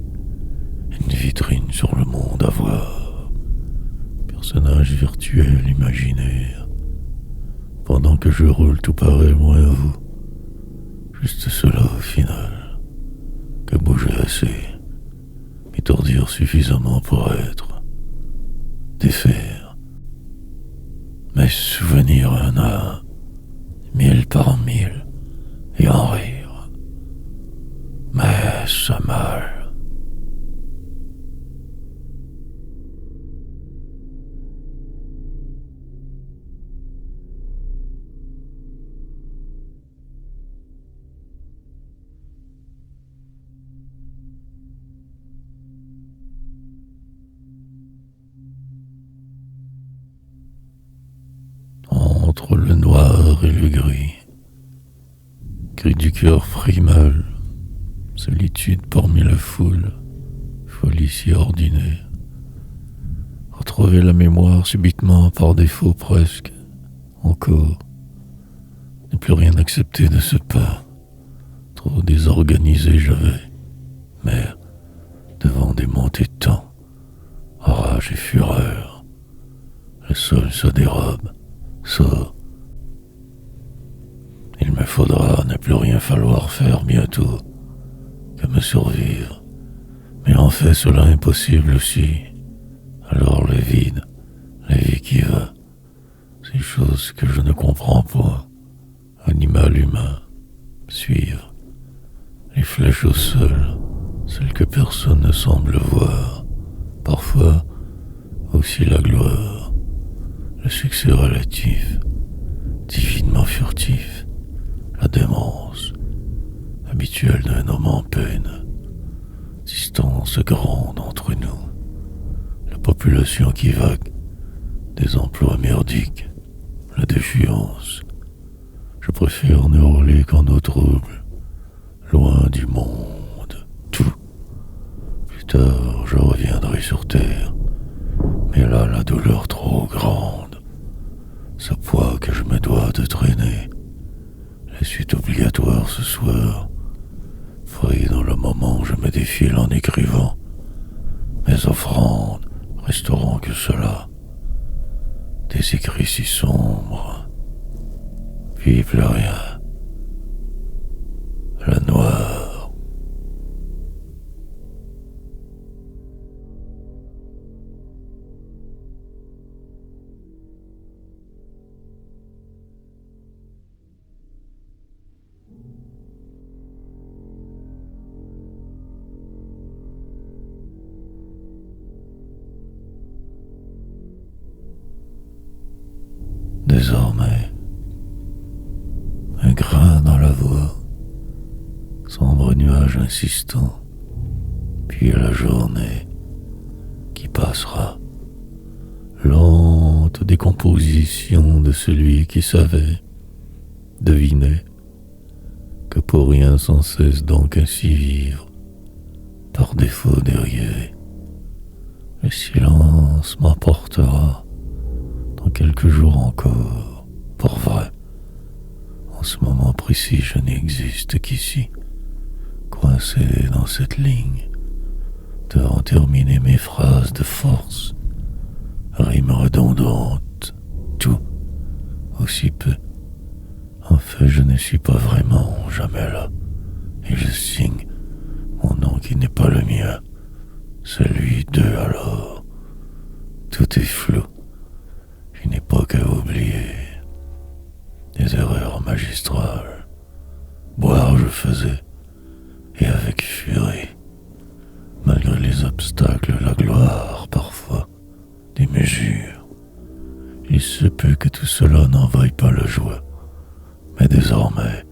une vitrine sur le monde à voir, personnage virtuel imaginaire, pendant que je roule tout pareil moi à vous, juste cela au final, que bouger assez, m'étourdir suffisamment pour être, défaire, mes souvenirs un à un, mille par mille, et en rire, mais ça mal. Entre le noir et le gris, cri du cœur primal, solitude parmi la foule, folie si ordinaire. Retrouver la mémoire subitement par défaut presque, encore, ne plus rien accepter de ce pas, trop désorganisé j'avais, mais devant des montées de temps, rage et fureur, le sol se dérobe, sort. Il me faudra ne plus rien falloir faire bientôt que me survivre. Mais en fait cela impossible aussi. Alors le vide, la vie qui va, ces choses que je ne comprends pas, animal humain, suivre, les flèches au sol, celles que personne ne semble voir, parfois aussi la gloire, le succès relatif, divinement furtif, la démence, habituelle d'un homme en peine, distance grande entre nous, la population qui vague, des emplois merdiques, la défiance. Je préfère ne rouler qu'en eau trouble, loin du monde, tout. Plus tard, je reviendrai sur terre, mais là, la douleur trop grande, ce poids que je me dois de traîner, la suite obligatoire ce soir, pris dans le moment où je me défile en écrivant, mes offrandes resteront que cela, des écrits si sombres, puis plus rien, le noir. Désormais, un grain dans la voix, sombre nuage insistant, puis la journée qui passera, lente décomposition de celui qui savait, devinait, que pour rien sans cesse donc ainsi vivre, par défaut derrière, le silence m'emportera dans quelques jours encore, pour vrai, en ce moment précis, je n'existe qu'ici, coincé dans cette ligne, devant terminer mes phrases de force, rimes redondantes, tout, aussi peu. En fait, je ne suis pas vraiment jamais là, et je signe mon nom qui n'est pas le mien, celui d'eux alors. Tout est flou, je n'ai pas qu'à oublier. Des erreurs magistrales, boire je faisais, et avec furie, malgré les obstacles, la gloire parfois, des mesures. Il se peut que tout cela n'envahisse pas le joie, mais désormais,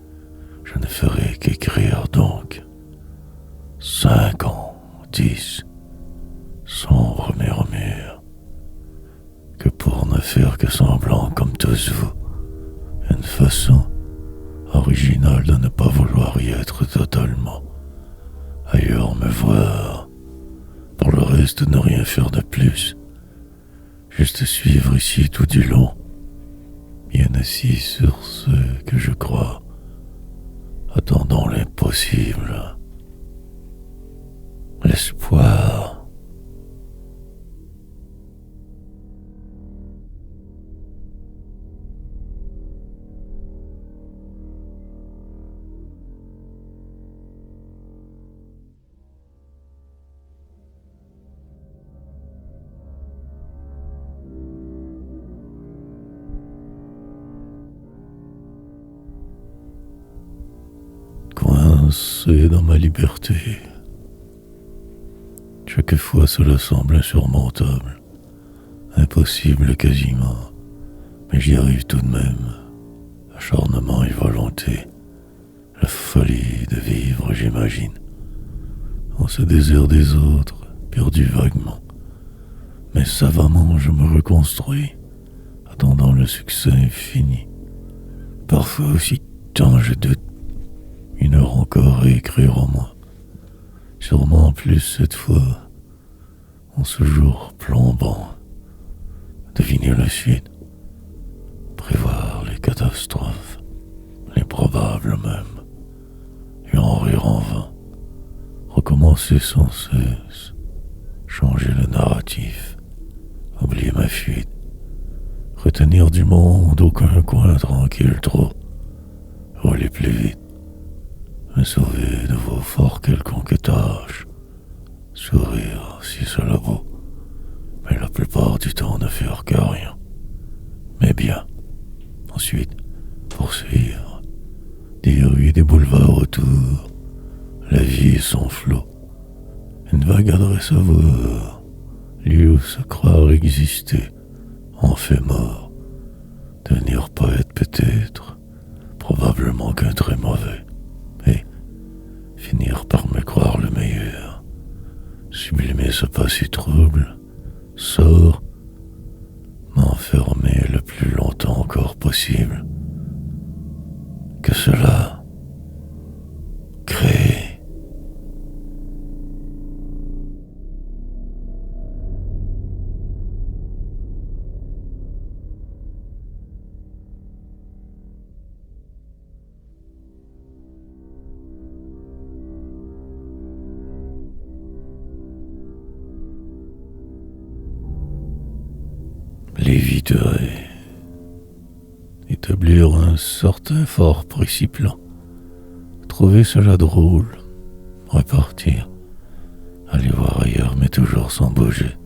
je ne ferai qu'écrire donc. 5 ans, 10, sombre murmure, que pour ne faire que semblant comme tous vous, une façon originale de ne pas vouloir y être totalement, ailleurs me voir, pour le reste ne rien faire de plus, juste suivre ici tout du long, bien assis sur ce que je crois, attendant l'impossible, l'espoir. Coincé dans ma liberté. Chaque fois cela semble insurmontable, impossible quasiment, mais j'y arrive tout de même. Acharnement et volonté, la folie de vivre, j'imagine. En ce désert des autres, perdu vaguement, mais savamment je me reconstruis, attendant le succès infini. Parfois aussi tant je doute. 1 heure encore à écrire en moi. Sûrement plus cette fois, en ce jour plombant. Deviner la suite, prévoir les catastrophes, les probables même, et en rire en vain. Recommencer sans cesse, changer le narratif, oublier ma fuite, retenir du monde aucun coin tranquille trop, rouler plus vite. Me sauver de vos forts quelconques tâches, sourire si cela vaut, mais la plupart du temps ne faire que rien. Mais bien, ensuite, poursuivre, des rues et des boulevards autour, la vie et son flot, une vague adresse à voir, lieu où se croire exister, en fait mort, devenir poète peut-être, probablement qu'un très mauvais. Et finir par me croire le meilleur, sublimer ce passé trouble, sort, m'enfermer le plus longtemps encore possible, que cela crée. L'éviterait, établir un certain fort précis plan, trouver cela drôle, repartir, aller voir ailleurs mais toujours sans bouger,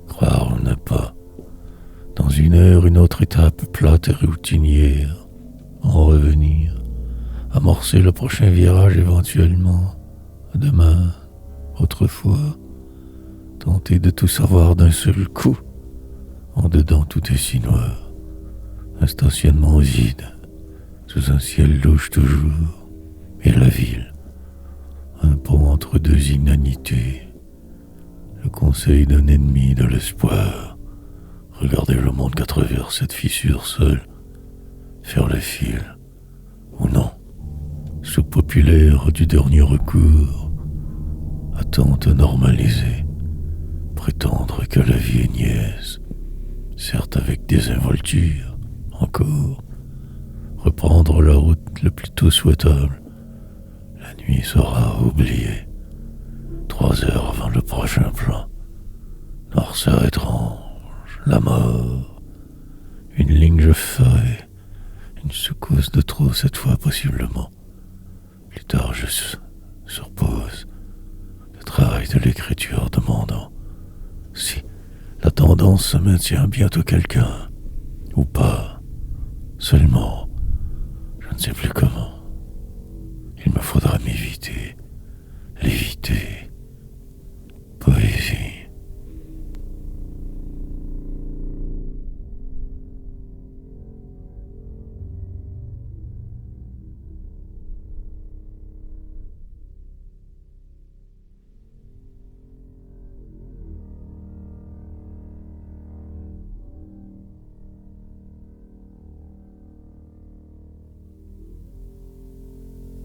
croire ou ne pas, dans 1 heure une autre étape plate et routinière, en revenir, amorcer le prochain virage éventuellement, demain, autrefois, tenter de tout savoir d'un seul coup. En dedans tout est si noir, un stationnement vide, sous un ciel louche toujours, et la ville, un pont entre 2 inanités, le conseil d'un ennemi de l'espoir, regarder le monde qu'à travers cette fissure seule, faire le fil, ou non, sous populaire du dernier recours, attente normalisée, prétendre que la vie est niaise, certes avec désinvolture, encore, reprendre la route le plus tôt souhaitable. La nuit sera oubliée. 3 heures avant le prochain plan. Noirceur étrange, la mort. Une ligne je ferai. Une secousse de trop cette fois possiblement. Plus tard je surpose le travail de l'écriture demandant si la tendance se maintient bientôt quelqu'un ou pas. Seulement, je ne sais plus comment. Il me faudra m'éviter, l'éviter. Poésie.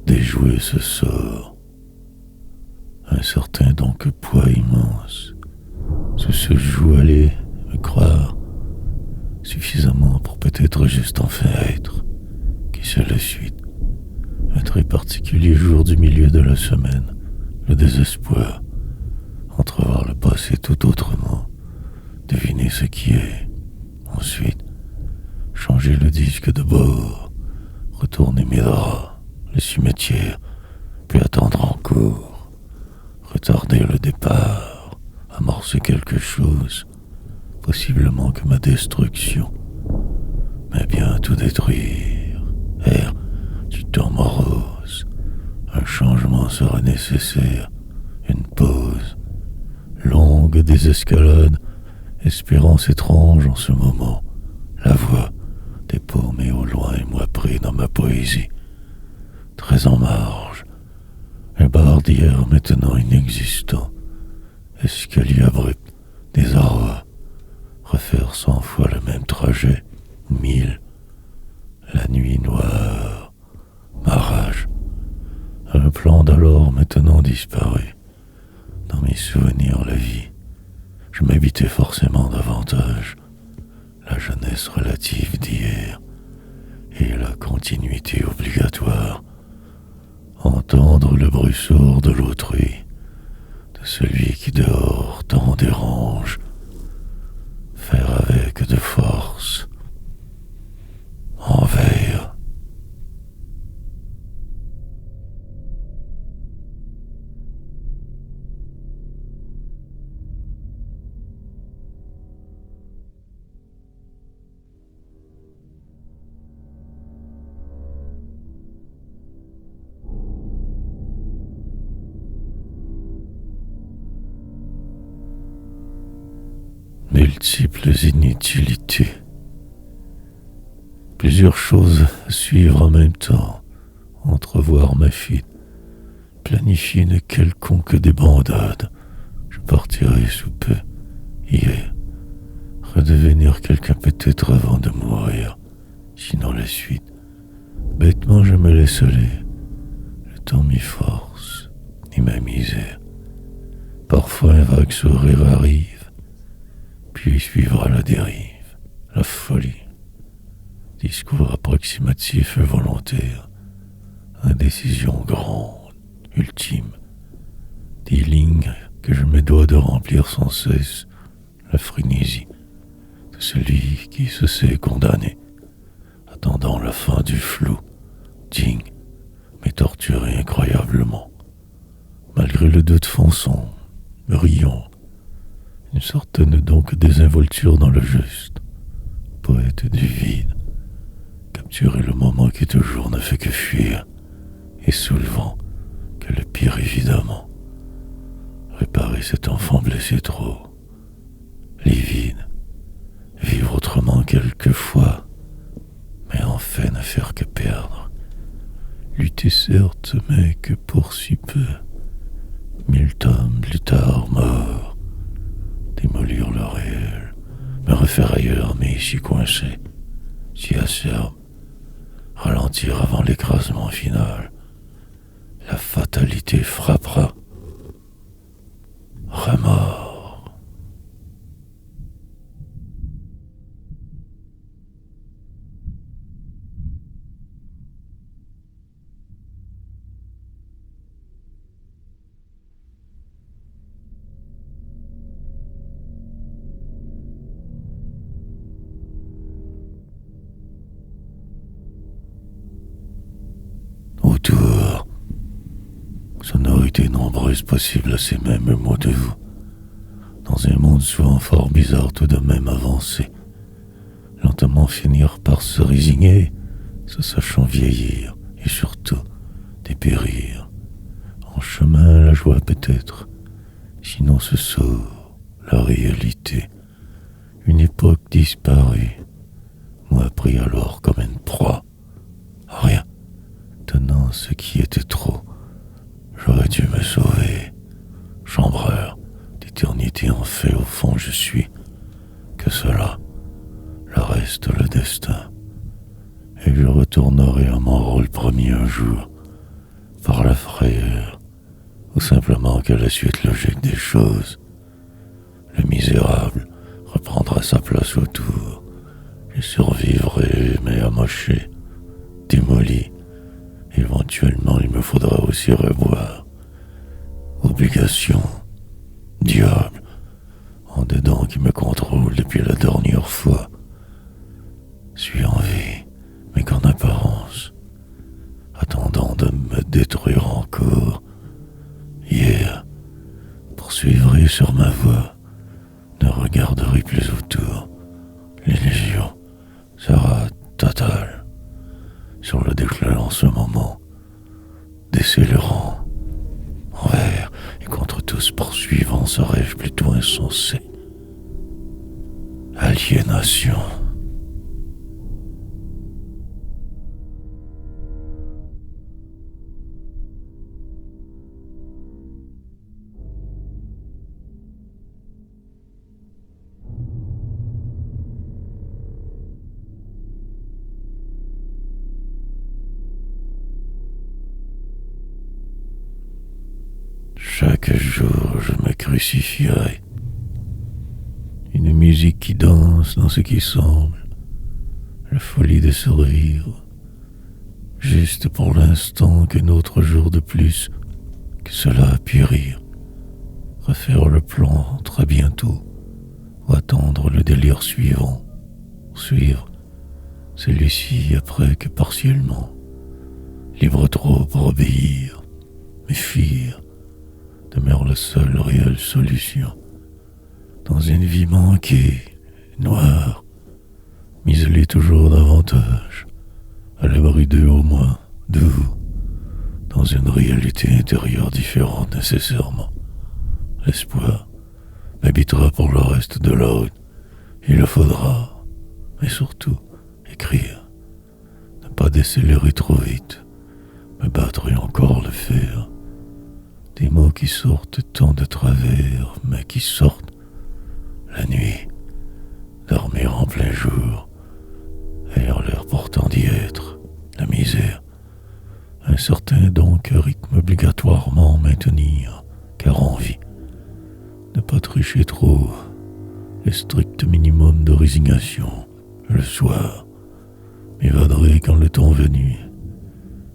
Déjouer ce sort, un certain donc poids immense, sous ce joug-aller, me croire, suffisamment pour peut-être juste enfin être, qui sait la suite, un très particulier jour du milieu de la semaine, le désespoir, entrevoir le passé tout autrement, deviner ce qui est, ensuite, changer le disque de bord, retourner mes draps, le cimetière, puis attendre encore, retarder le départ, amorcer quelque chose, possiblement que ma destruction, mais bien tout détruire, ère du temps morose, un changement sera nécessaire, une pause, longue désescalade, espérance étrange en ce moment, la voix des paumés au loin et moi pris dans ma poésie, très en marge, un bar d'hier maintenant inexistant, escalier abrupt, désarroi, refaire 100 fois le même trajet, 1000, la nuit noire, ma rage, un plan d'alors maintenant disparu, dans mes souvenirs la vie, je m'habitais forcément davantage, la jeunesse relative d'hier, et la continuité obligatoire, entendre le bruit sourd de l'autrui, de celui qui dehors tant dérange, faire avec de force, envers. Multiples inutilités. Plusieurs choses à suivre en même temps. Entrevoir ma fuite. Planifier une quelconque débandade. Je partirai sous peu. Hier. Redevenir quelqu'un peut-être avant de mourir. Sinon la suite. Bêtement je me laisse aller. Le temps m'y force. Ni ma misère. Parfois un vague sourire arrive. Puis suivra la dérive, la folie, discours approximatif et volontaire, indécision grande, ultime, des lignes que je me dois de remplir sans cesse, la frénésie de celui qui se sait condamné, attendant la fin du flou, digne, mais torturé incroyablement, malgré le doute fonçant, brillant, une certaine donc désinvolture dans le juste, poète du vide, capturer le moment qui toujours ne fait que fuir, et soulevant que le pire évidemment, réparer cet enfant blessé trop, livide, vivre autrement quelquefois, mais enfin ne faire que perdre, lutter certes, mais que pour si peu, 1000 tomes plus tard mort, démolir le réel, me refaire ailleurs, mais ici coincé, si acerbe, ralentir avant l'écrasement final. La fatalité frappera. Remords. possibilités nombreuses possibles à ces mêmes mots de vous, dans un monde souvent fort bizarre tout de même avancé, lentement finir par se résigner, se sachant vieillir et surtout dépérir. En chemin la joie peut-être, sinon ce sort, la réalité. Une époque disparue, moi pris alors comme une proie. Rien, tenant ce qui était trop. J'aurais dû me sauver. Chambreur d'éternité en fait, au fond je suis que cela, le reste le destin. Et je retournerai à mon rôle premier un jour, par la frayeur, ou simplement qu'à la suite logique des choses, le misérable reprendra sa place autour. Je survivrai, mais amoché, démoli. Éventuellement, il me faudra aussi revoir. Obligation, diable, en dedans qui me contrôle depuis la dernière fois. Suis en vie, mais qu'en apparence, attendant de me détruire encore. Hier, poursuivrai sur ma voie, ne regarderai plus autour. L'illusion sera totale. Sur le déclin en ce moment, décélérant, envers et contre tous poursuivant ce rêve plutôt insensé. Aliénation. Chaque jour, je me crucifierai. Une musique qui danse dans ce qui semble, la folie de sourire, juste pour l'instant qu'un autre jour de plus, que cela a pu rire. Refaire le plan très bientôt, ou attendre le délire suivant, suivre celui-ci après que partiellement, libre trop pour obéir, mais fuir demeure la seule réelle solution. Dans une vie manquée, noire, m'isoler toujours davantage, à l'abri d'eux au moins, de vous, dans une réalité intérieure différente nécessairement. L'espoir m'habitera pour le reste de la route. Il le faudra, mais surtout, écrire, ne pas décélérer trop vite, me battre et encore le faire. Des mots qui sortent tant de travers, mais qui sortent la nuit, dormir en plein jour, ayant l'air pourtant d'y être, la misère, un certain donc rythme obligatoirement maintenir, car en vie, ne pas tricher trop, le strict minimum de résignation, le soir, m'évaderai quand le temps venu.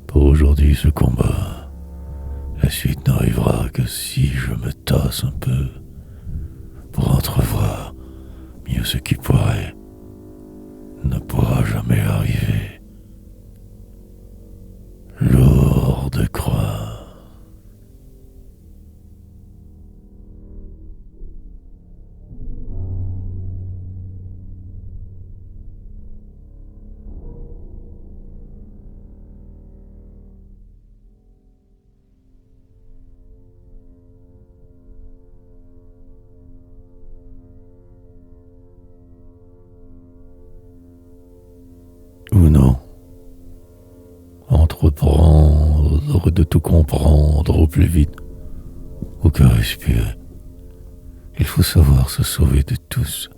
Pour aujourd'hui ce combat, la suite n'arrivera que si je me tasse un peu pour entrevoir mieux ce qui pourrait, ne pourra jamais arriver. Lourd de croix. Ou non, entreprendre de tout comprendre au plus vite, ou que respirer. Il faut savoir se sauver de tous,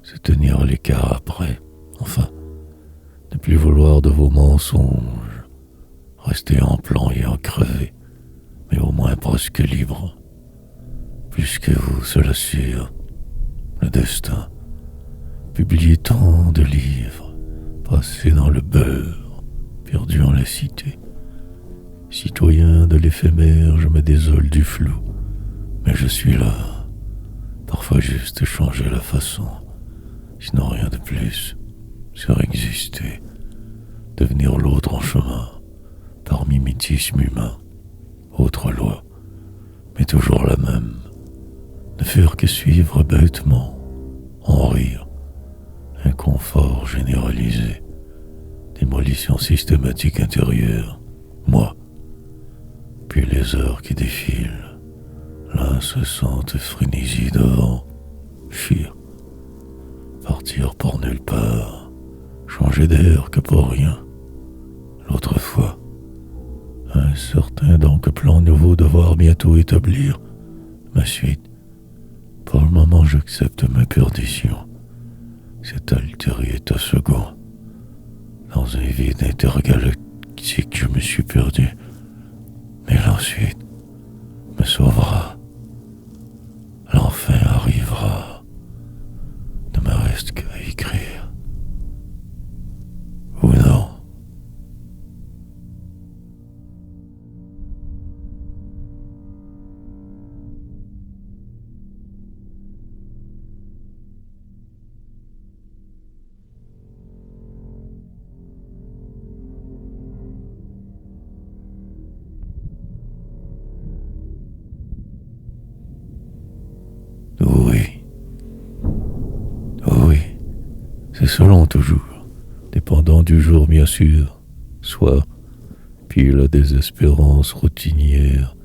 se tenir à l'écart après, enfin, ne plus vouloir de vos mensonges, rester en plan et en crever, mais au moins presque libre. Plus que vous, cela sûr, le destin, publier tant de livres, passé dans le beurre, perdu en la cité. Citoyen de l'éphémère, je me désole du flou, mais je suis là, parfois juste changer la façon, sinon rien de plus, surexister, devenir l'autre en chemin, par mimétisme humain, autre loi, toujours la même, ne faire que suivre bêtement, en rire, un confort généralisé, démolition systématique intérieure, moi, puis les heures qui défilent, l'incessante frénésie devant, fuir, partir pour nulle part, changer d'air que pour rien. L'autre fois, un certain donc plan nouveau devoir bientôt établir ma suite. Pour le moment, j'accepte ma perdition. Cet altéré état second. Dans un vide intergalactique, je me suis perdu. Mais l'ensuite me sauvera. L'enfin arrivera. Ne me reste qu'à écrire. Ou non. Oui. Oui. C'est selon toujours. Dépendant du jour, bien sûr. Soit, puis la désespérance routinière.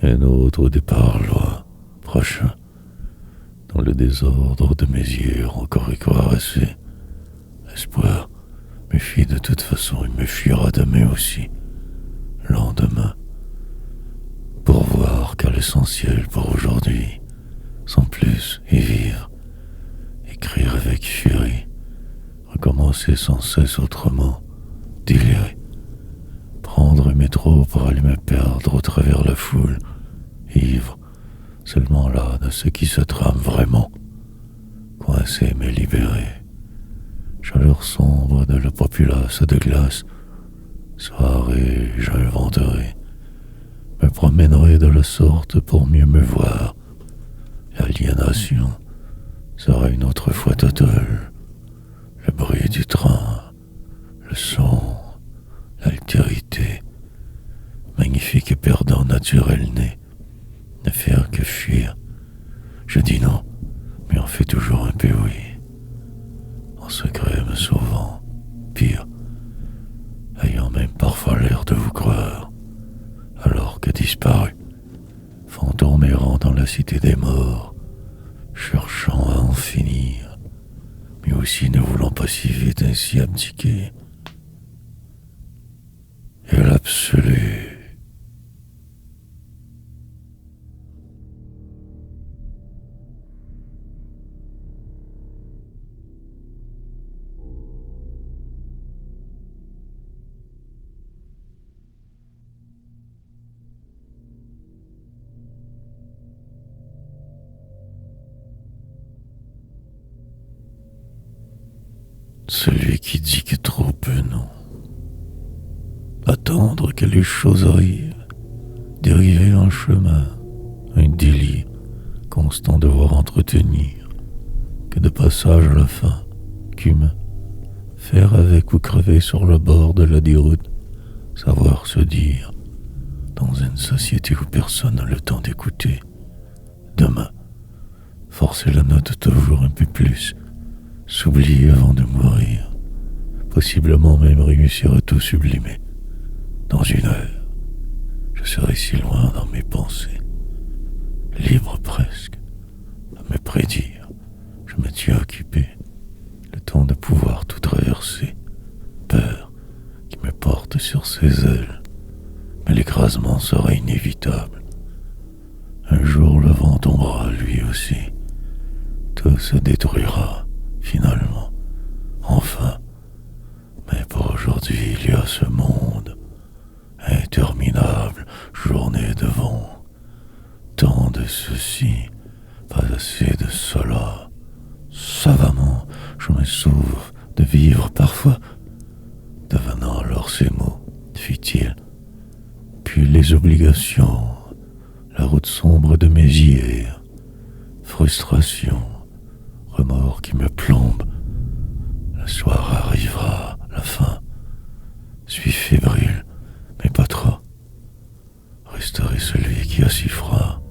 Un autre départ loin, prochain. Dans le désordre de mes yeux, encore y croire assez. L'espoir me fuit de toute façon, il me fuira demain aussi. Lendemain. Pour voir qu'à l'essentiel pour aujourd'hui, sans plus, et vivre, écrire avec furie, recommencer sans cesse autrement, délirer, prendre un métro pour aller me perdre au travers la foule, ivre, seulement là de ce qui se trame vraiment, coincé mais libéré, chaleur sombre de la populace de glace, soirée, j'inventerai, me promènerai de la sorte pour mieux me voir. L'aliénation sera une autre fois totale. Le bruit du train, le son, l'altérité, magnifique et perdant naturel né, ne faire que fuir. Je dis non, mais on fait toujours un peu oui. En secret me sauvant, pire, ayant même parfois l'air de vous croire, alors que disparu, fantôme errant dans la cité des morts, cherchant à en finir, mais aussi ne voulant pas si vite ainsi abdiquer. Et l'absolu. Celui qui dit que trop peu non. Attendre que les choses arrivent, dériver en chemin, un délire constant devoir entretenir, que de passage à la fin, qu'humain, faire avec ou crever sur le bord de la déroute, savoir se dire, dans une société où personne n'a le temps d'écouter, demain, forcer la note toujours un peu plus, s'oublier avant de mourir, possiblement même réussir à tout sublimer. Dans une heure, je serai si loin dans mes pensées, libre presque, à me prédire, je me tiens occupé, le temps de pouvoir tout traverser, peur qui me porte sur ses ailes, mais l'écrasement sera inévitable. Un jour le vent tombera lui aussi, tout se détruira, finalement, enfin, mais pour aujourd'hui il y a ce monde, interminable journée devant, tant de ceci, pas assez de cela, savamment je me sauve de vivre parfois, devenant alors ces mots, fit-il, puis les obligations, la route sombre de mes yeux, frustration, remords qui me plombent. Le soir arrivera, la fin. Suis fébrile, mais pas trop. Resterai celui qui a si froid,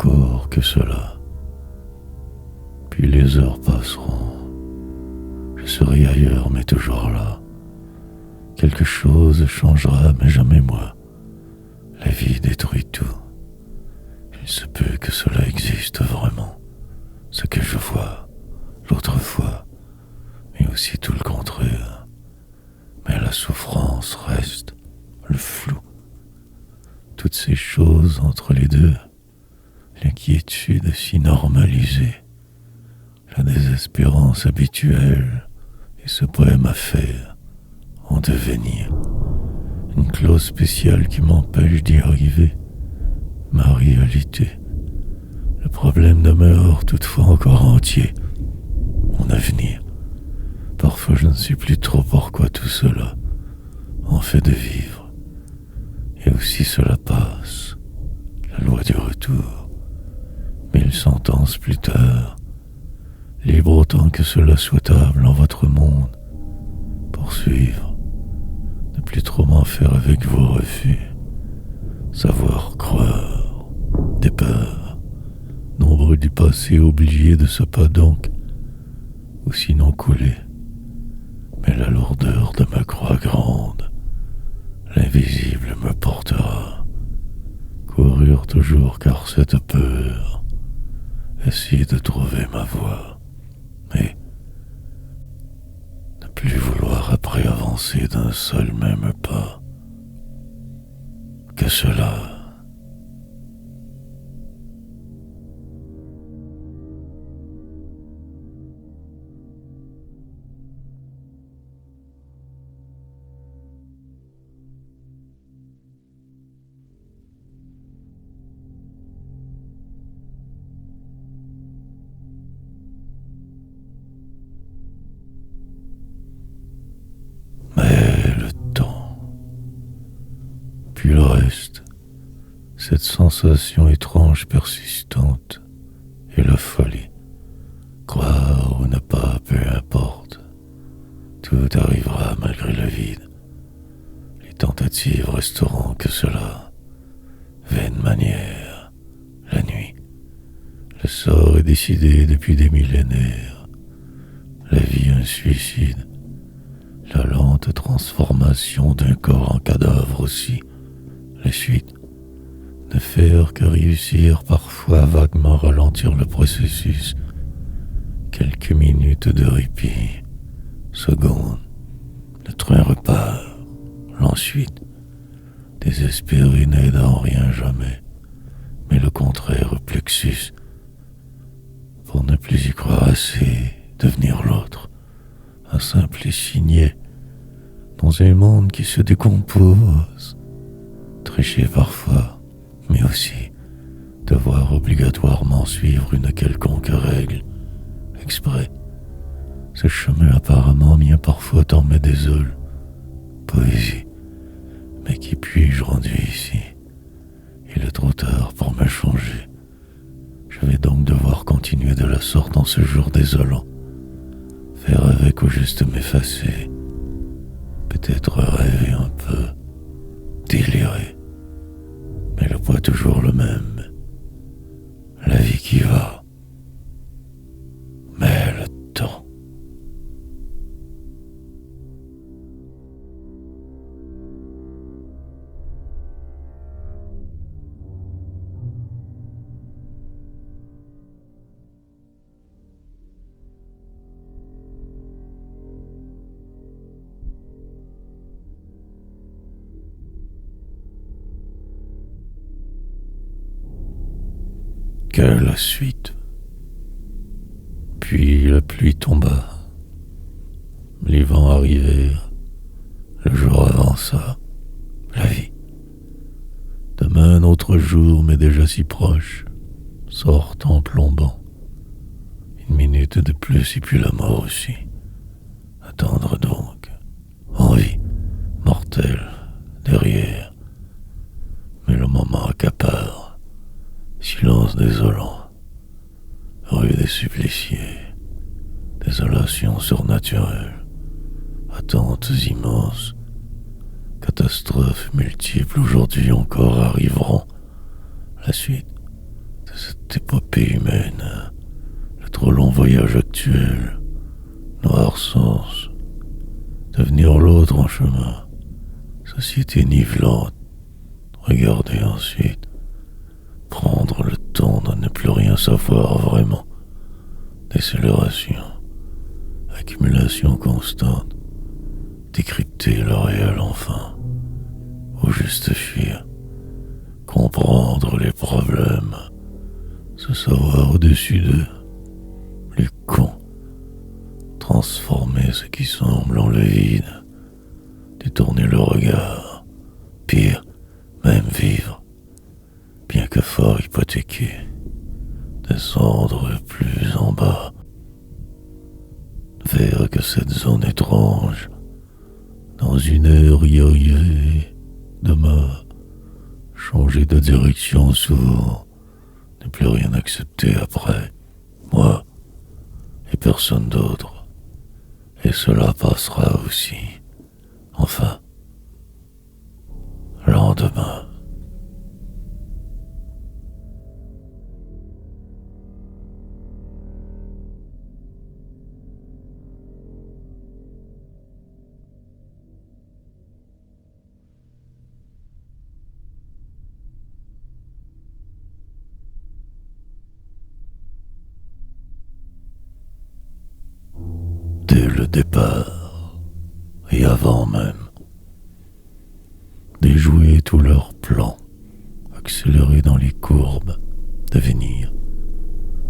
encore que cela. Puis les heures passeront. Je serai ailleurs, mais toujours là. Quelque chose changera, mais jamais moi. La vie détruit tout. Il se peut que cela existe vraiment. Ce que je vois, l'autre fois, mais aussi tout le contraire. Mais la souffrance reste, le flou. Toutes ces choses entre les deux, l'inquiétude si normalisée, la désespérance habituelle et ce poème à faire en devenir. Une clause spéciale qui m'empêche d'y arriver. Ma réalité. Le problème demeure toutefois encore entier. Mon avenir. Parfois je ne sais plus trop pourquoi tout cela en fait de vivre. Et aussi cela passe. La loi du retour. 1000 sentences plus tard. Libre autant que cela souhaitable en votre monde. Poursuivre. Ne plus trop m'en faire avec vos refus. Savoir croire. Des peurs. Nombreux du passé oubliés de ce pas donc. Ou sinon coulé. Mais la lourdeur de ma croix grande. L'invisible me portera. Courir toujours car cette peur. Essayer de trouver ma voie. Mais ne plus vouloir après avancer d'un seul même pas. Que cela. Mais le temps, puis le reste, cette sensation étrange persistante et la folie. Croire ou ne pas, peu importe. Tout arrivera malgré le vide. Les tentatives resteront que cela. Vaine manière, la nuit. Le sort est décidé depuis des millénaires. La vie un suicide. La lente transformation d'un corps en cadavre aussi. La suite. Ne faire que réussir parfois à vaguement ralentir le processus. Quelques minutes de répit. Secondes. Le train repart. L'ensuite. Désespéré n'aide en rien jamais. Mais le contraire plexus. Pour ne plus y croire assez, devenir l'autre. Un simple signet. Dans un monde qui se décompose. Tricher parfois. Mais aussi devoir obligatoirement suivre une quelconque règle, exprès. Ce chemin apparemment mien parfois tant me désole. Poésie, mais qui puis-je rendu ici? Il est trop tard pour me changer. Je vais donc devoir continuer de la sorte en ce jour désolant. Faire avec ou juste m'effacer. Peut-être rêver un peu, délirer. Mais le poids toujours le même. La vie qui va. Mais le temps. Que la suite. Puis la pluie tomba. Les vents arrivèrent. Le jour avança. La vie. Demain un autre jour, mais déjà si proche, sort en plombant. Une minute de plus et puis la mort aussi. Attendre donc. Envie, mortelle, derrière. Mais le moment accapare. Silence désolant, rue des suppliciés, désolation surnaturelle, attentes immenses, catastrophes multiples aujourd'hui encore arriveront. La suite de cette voyage actuel, noir sens, devenir l'autre en chemin, société nivelante, regarder ensuite, prendre le temps de ne plus rien savoir vraiment, décélération, accumulation constante, décrypter le réel enfin, ou juste fuir, comprendre les problèmes, se savoir au-dessus d'eux, plus con, transformer ce qui semble en le vide, détourner le regard, pire, même vivre, bien que fort hypothéqué, descendre plus en bas, vers que cette zone étrange, dans une heure y arriver, demain, changer de direction souvent, ne plus rien accepter après, moi et personne d'autre, et cela passera aussi, enfin, lendemain. Dès le départ, et avant même, déjouer tous leurs plans, accélérer dans les courbes, devenir,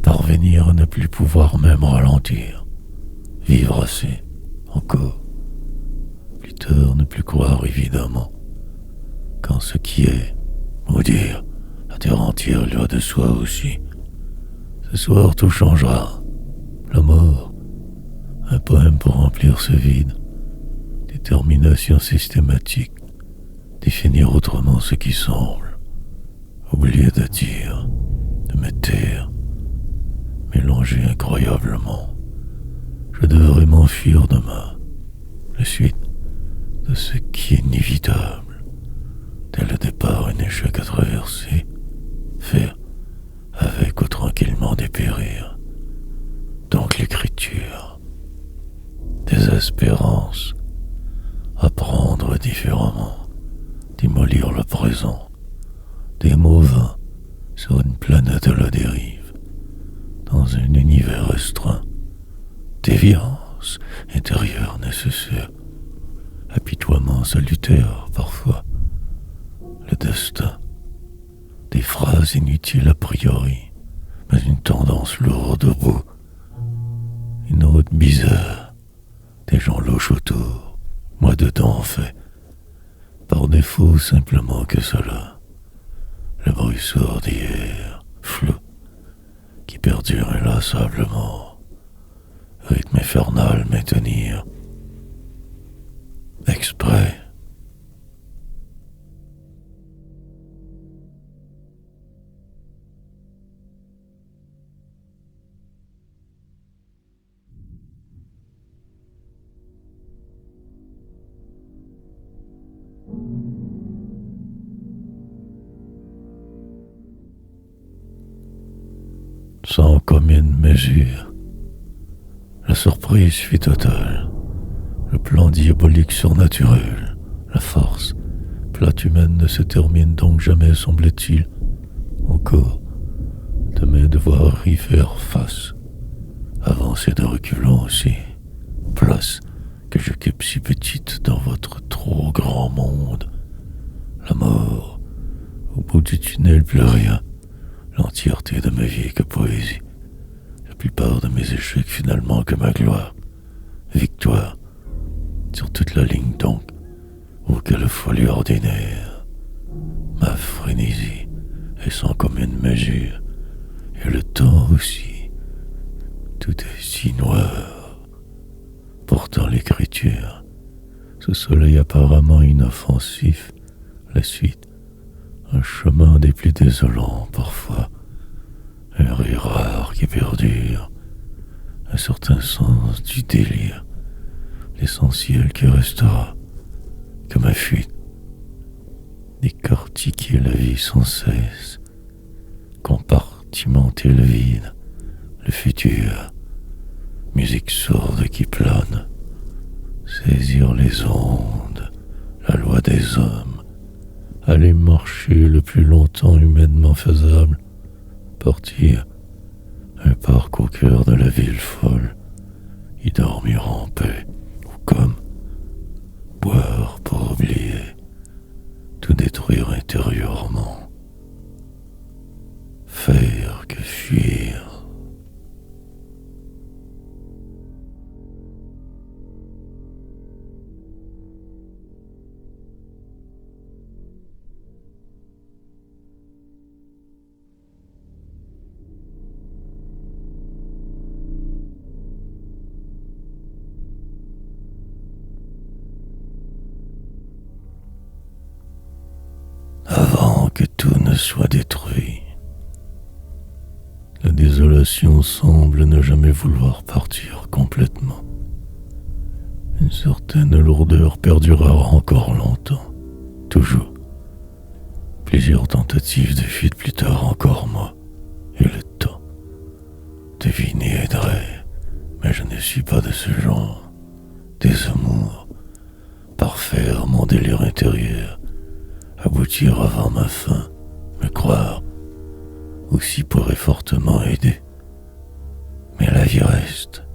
parvenir à ne plus pouvoir même ralentir, vivre assez, encore, plus tard ne plus croire évidemment, quand ce qui est, ou dire, la terre entière lui de soi aussi. Ce soir tout changera, la mort, un poème pour remplir ce vide, détermination systématique, définir autrement ce qui semble, oublier de dire, de me taire, mélanger incroyablement. Je devrais m'enfuir demain, la suite de ce qui est inévitable, dès le départ un échec à traverser, faire avec ou tranquillement dépérir. Donc l'écriture, désespérance, apprendre différemment, démolir le présent, des mots vains sur une planète à la dérive, dans un univers restreint, déviance intérieure nécessaire, apitoiement salutaire parfois, le destin, des phrases inutiles a priori, mais une tendance lourde au bout, une autre bizarre, des gens louches autour, moi dedans en fait, par défaut simplement que cela, le bruit sourd d'hier, flou, qui perdure inlassablement, rythme infernal maintenir, exprès. Sans commune mesure, la surprise fut totale, le plan diabolique surnaturel, la force plate humaine ne se termine donc jamais, semblait-il, encore, demain devoir y faire face, avancer de reculons aussi, place que j'occupe si petite dans votre trop grand monde, la mort, au bout du tunnel plus rien, l'entièreté de ma vie que poésie, la plupart de mes échecs finalement que ma gloire, victoire, sur toute la ligne donc, ou quelle folie ordinaire, ma frénésie est sans commune mesure, et le temps aussi, tout est si noir. Pourtant l'écriture, ce soleil apparemment inoffensif, la suite, un chemin des plus désolants parfois, un rire rare qui perdure, un certain sens du délire, l'essentiel qui restera, comme ma fuite, décortiquer la vie sans cesse, compartimenter le vide, le futur, musique sourde qui plane, saisir les ondes, la loi des hommes, aller marcher le plus longtemps humainement faisable, partir, un parc au cœur de la ville folle, y dormir en paix, ou comme boire pour oublier, tout détruire intérieurement, faire que fuir. Avant que tout ne soit détruit. La désolation semble ne jamais vouloir partir complètement. Une certaine lourdeur perdurera encore longtemps, toujours. Plusieurs tentatives de fuite plus tard, encore moi, et le temps. Deviner aiderait, mais je ne suis pas de ce genre. Des amours, parfaire mon délire intérieur, aboutir avant ma fin, me croire, aussi pourrait fortement aider. Mais la vie reste,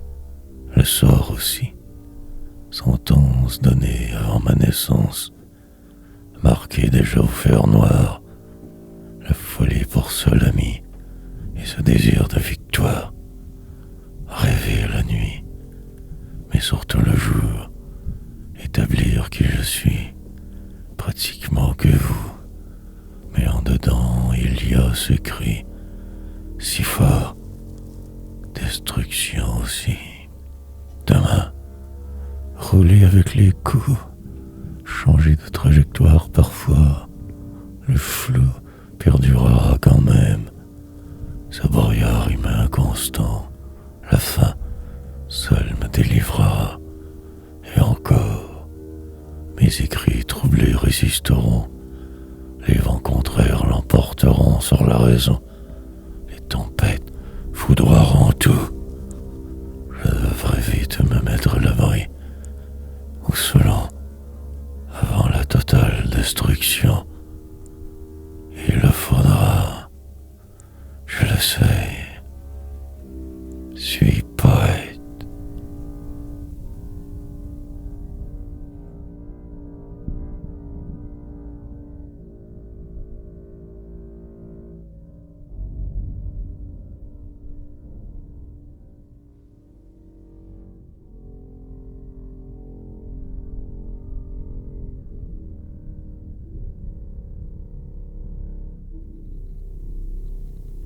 le sort aussi, sentence donnée avant ma naissance, marquée déjà au fer noir, la folie pour seul ami, et ce désir de victoire, rêver la nuit, mais surtout le jour, établir qui je suis, pratiquement que vous, mais en dedans il y a ce cri, si fort, destruction aussi. Demain, rouler avec les coups, changer de trajectoire parfois, le flou perdurera quand même, ce brouillard humain constant, la fin seule me délivrera, et encore, mes écrits troublés résisteront, les vents contraires l'emporteront sur la raison, les tempêtes foudroieront tout. Je devrais vite me mettre à l'abri, ou selon, avant la totale destruction. Il le faudra, je le sais, suis poète.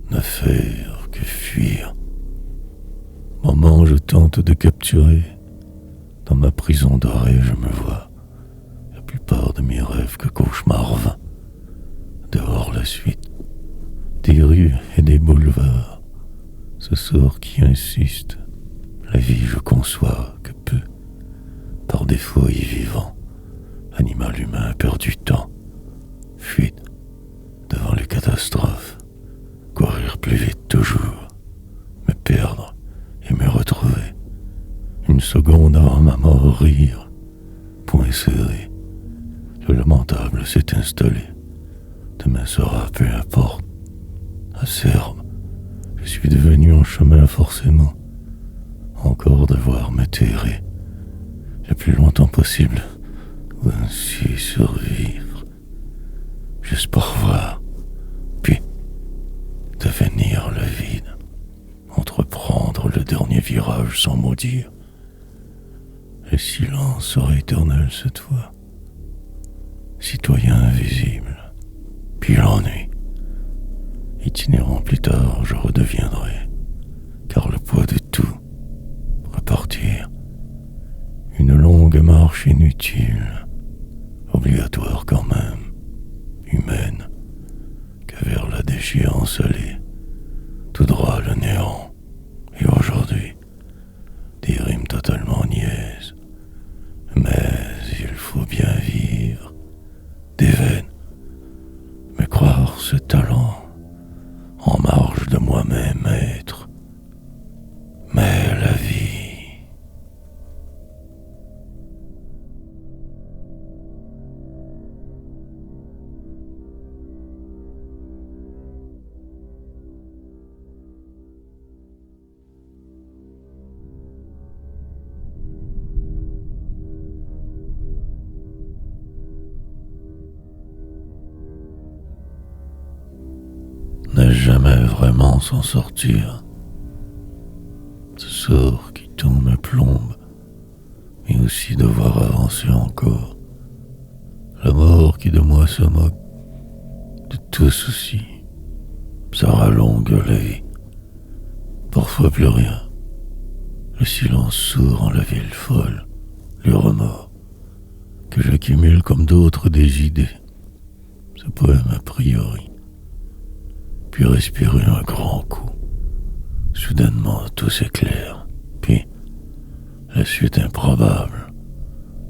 Ne faire que fuir. Moment je tente de capturer. Dans ma prison dorée je me vois. La plupart de mes rêves que cauchemars vains. Dehors la suite. Des rues et des boulevards. Ce sort qui insiste. La vie je conçois que peu. Par défaut y vivant. Animal humain perdu temps. Fuite devant les catastrophes. Courir plus vite toujours, me perdre et me retrouver. Une seconde avant ma mort rire, point serré. Le lamentable s'est installé. Demain sera peu importe. Acerbe, je suis devenu en chemin forcément. Encore devoir me terrer le plus longtemps possible, ou ainsi survivre. Juste pour voir, puis devenir le vide, entreprendre le dernier virage sans mot dire. Le silence sera éternel cette fois, citoyen invisible, puis l'ennui. Itinérant plus tard, je redeviendrai, car le poids de tout, repartir, une longue marche inutile, obligatoire quand même, humaine, que vers la déchéance aller, tout droit le néant, et aujourd'hui, des rimes totalement niaises, mais il faut bien vivre, des veines, me croire ce talent, en marge de moi-même s'en sortir. Ce sort qui tout me plombe, mais aussi devoir avancer encore. La mort qui de moi se moque, de tout souci, ça rallonge la vie. Parfois plus rien. Le silence sourd en la ville folle, le remords, que j'accumule comme d'autres des idées. Ce poème a priori. Puis respirer un grand coup. Soudainement tout s'éclaire. Puis la suite improbable.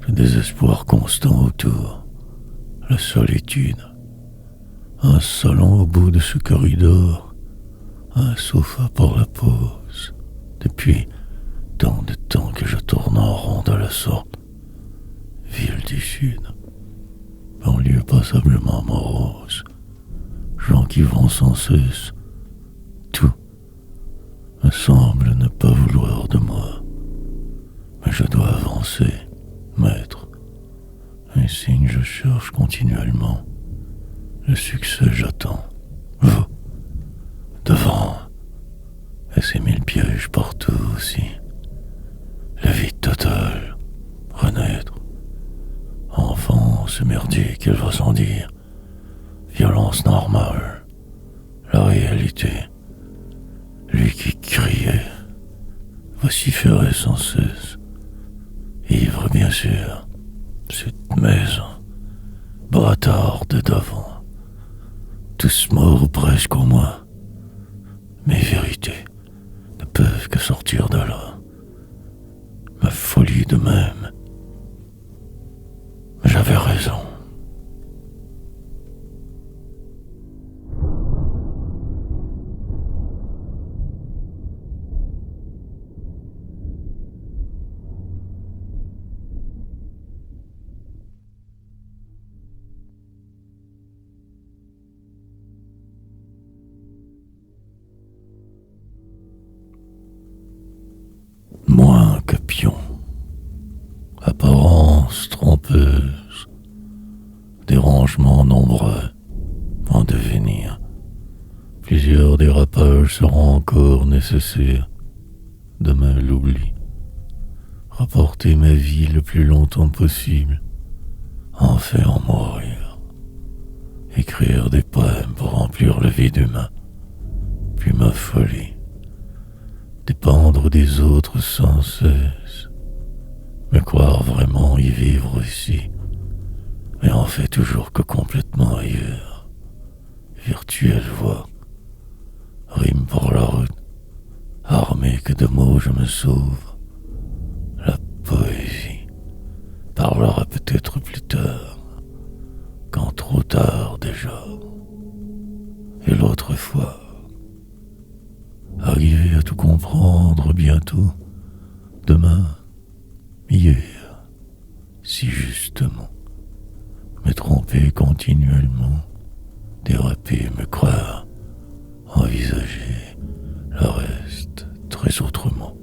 Le désespoir constant autour. La solitude. Un salon au bout de ce corridor. Un sofa pour la pause. Depuis tant de temps que je tourne en rond de la sorte. Ville du Sud. Banlieue passablement morose. Gens qui vont sans cesse. Tout me semble ne pas vouloir de moi. Mais je dois avancer, maître. Un signe je cherche continuellement. Le succès j'attends. Vous, devant. Et ces mille pièges partout aussi. La vie totale. Renaître. Enfance merdique, elle va sans dire. Violence normale. La réalité. Lui qui criait, vociférait sans cesse. Ivre bien sûr. Cette maison. Bâtarde d'avant. Tous morts presque au moins. Mes vérités ne peuvent que sortir de là. Ma folie de même. J'avais raison. Moins que pion. Apparence trompeuse. Dérangements nombreux. En devenir. Plusieurs dérapages seront encore nécessaires. Demain l'oubli. Rapporter ma vie le plus longtemps possible. En faire mourir. Écrire des poèmes pour remplir le vide humain. Puis ma folie. Dépendre des autres sans cesse. Me croire vraiment y vivre ici. Mais en fait toujours que complètement ailleurs. Virtuelle voix. Rime pour la route. Armé que de mots je me sauve. La poésie parlera peut-être plus tard. Quand trop tard déjà. Et l'autre fois. Arriver à tout comprendre bientôt. Demain. Hier. Si justement. Me tromper continuellement. Déraper, me croire. Envisager le reste très autrement.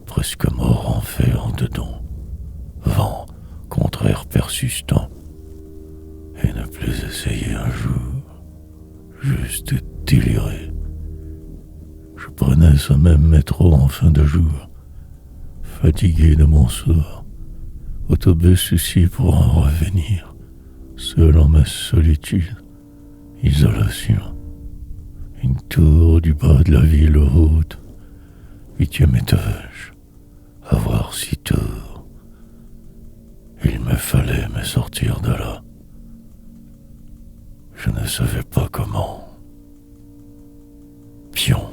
Presque mort en fait en dedans. Vent contraire persistant. Et ne plus essayer un jour. Juste délirer. Je prenais ce même métro en fin de jour. Fatigué de mon sort. Autobus soucié pour en revenir. Seul en ma solitude. Isolation. Une tour du bas de la ville haute. 8e étage. Avoir si tôt. Il me fallait me sortir de là. Je ne savais pas comment. Pion.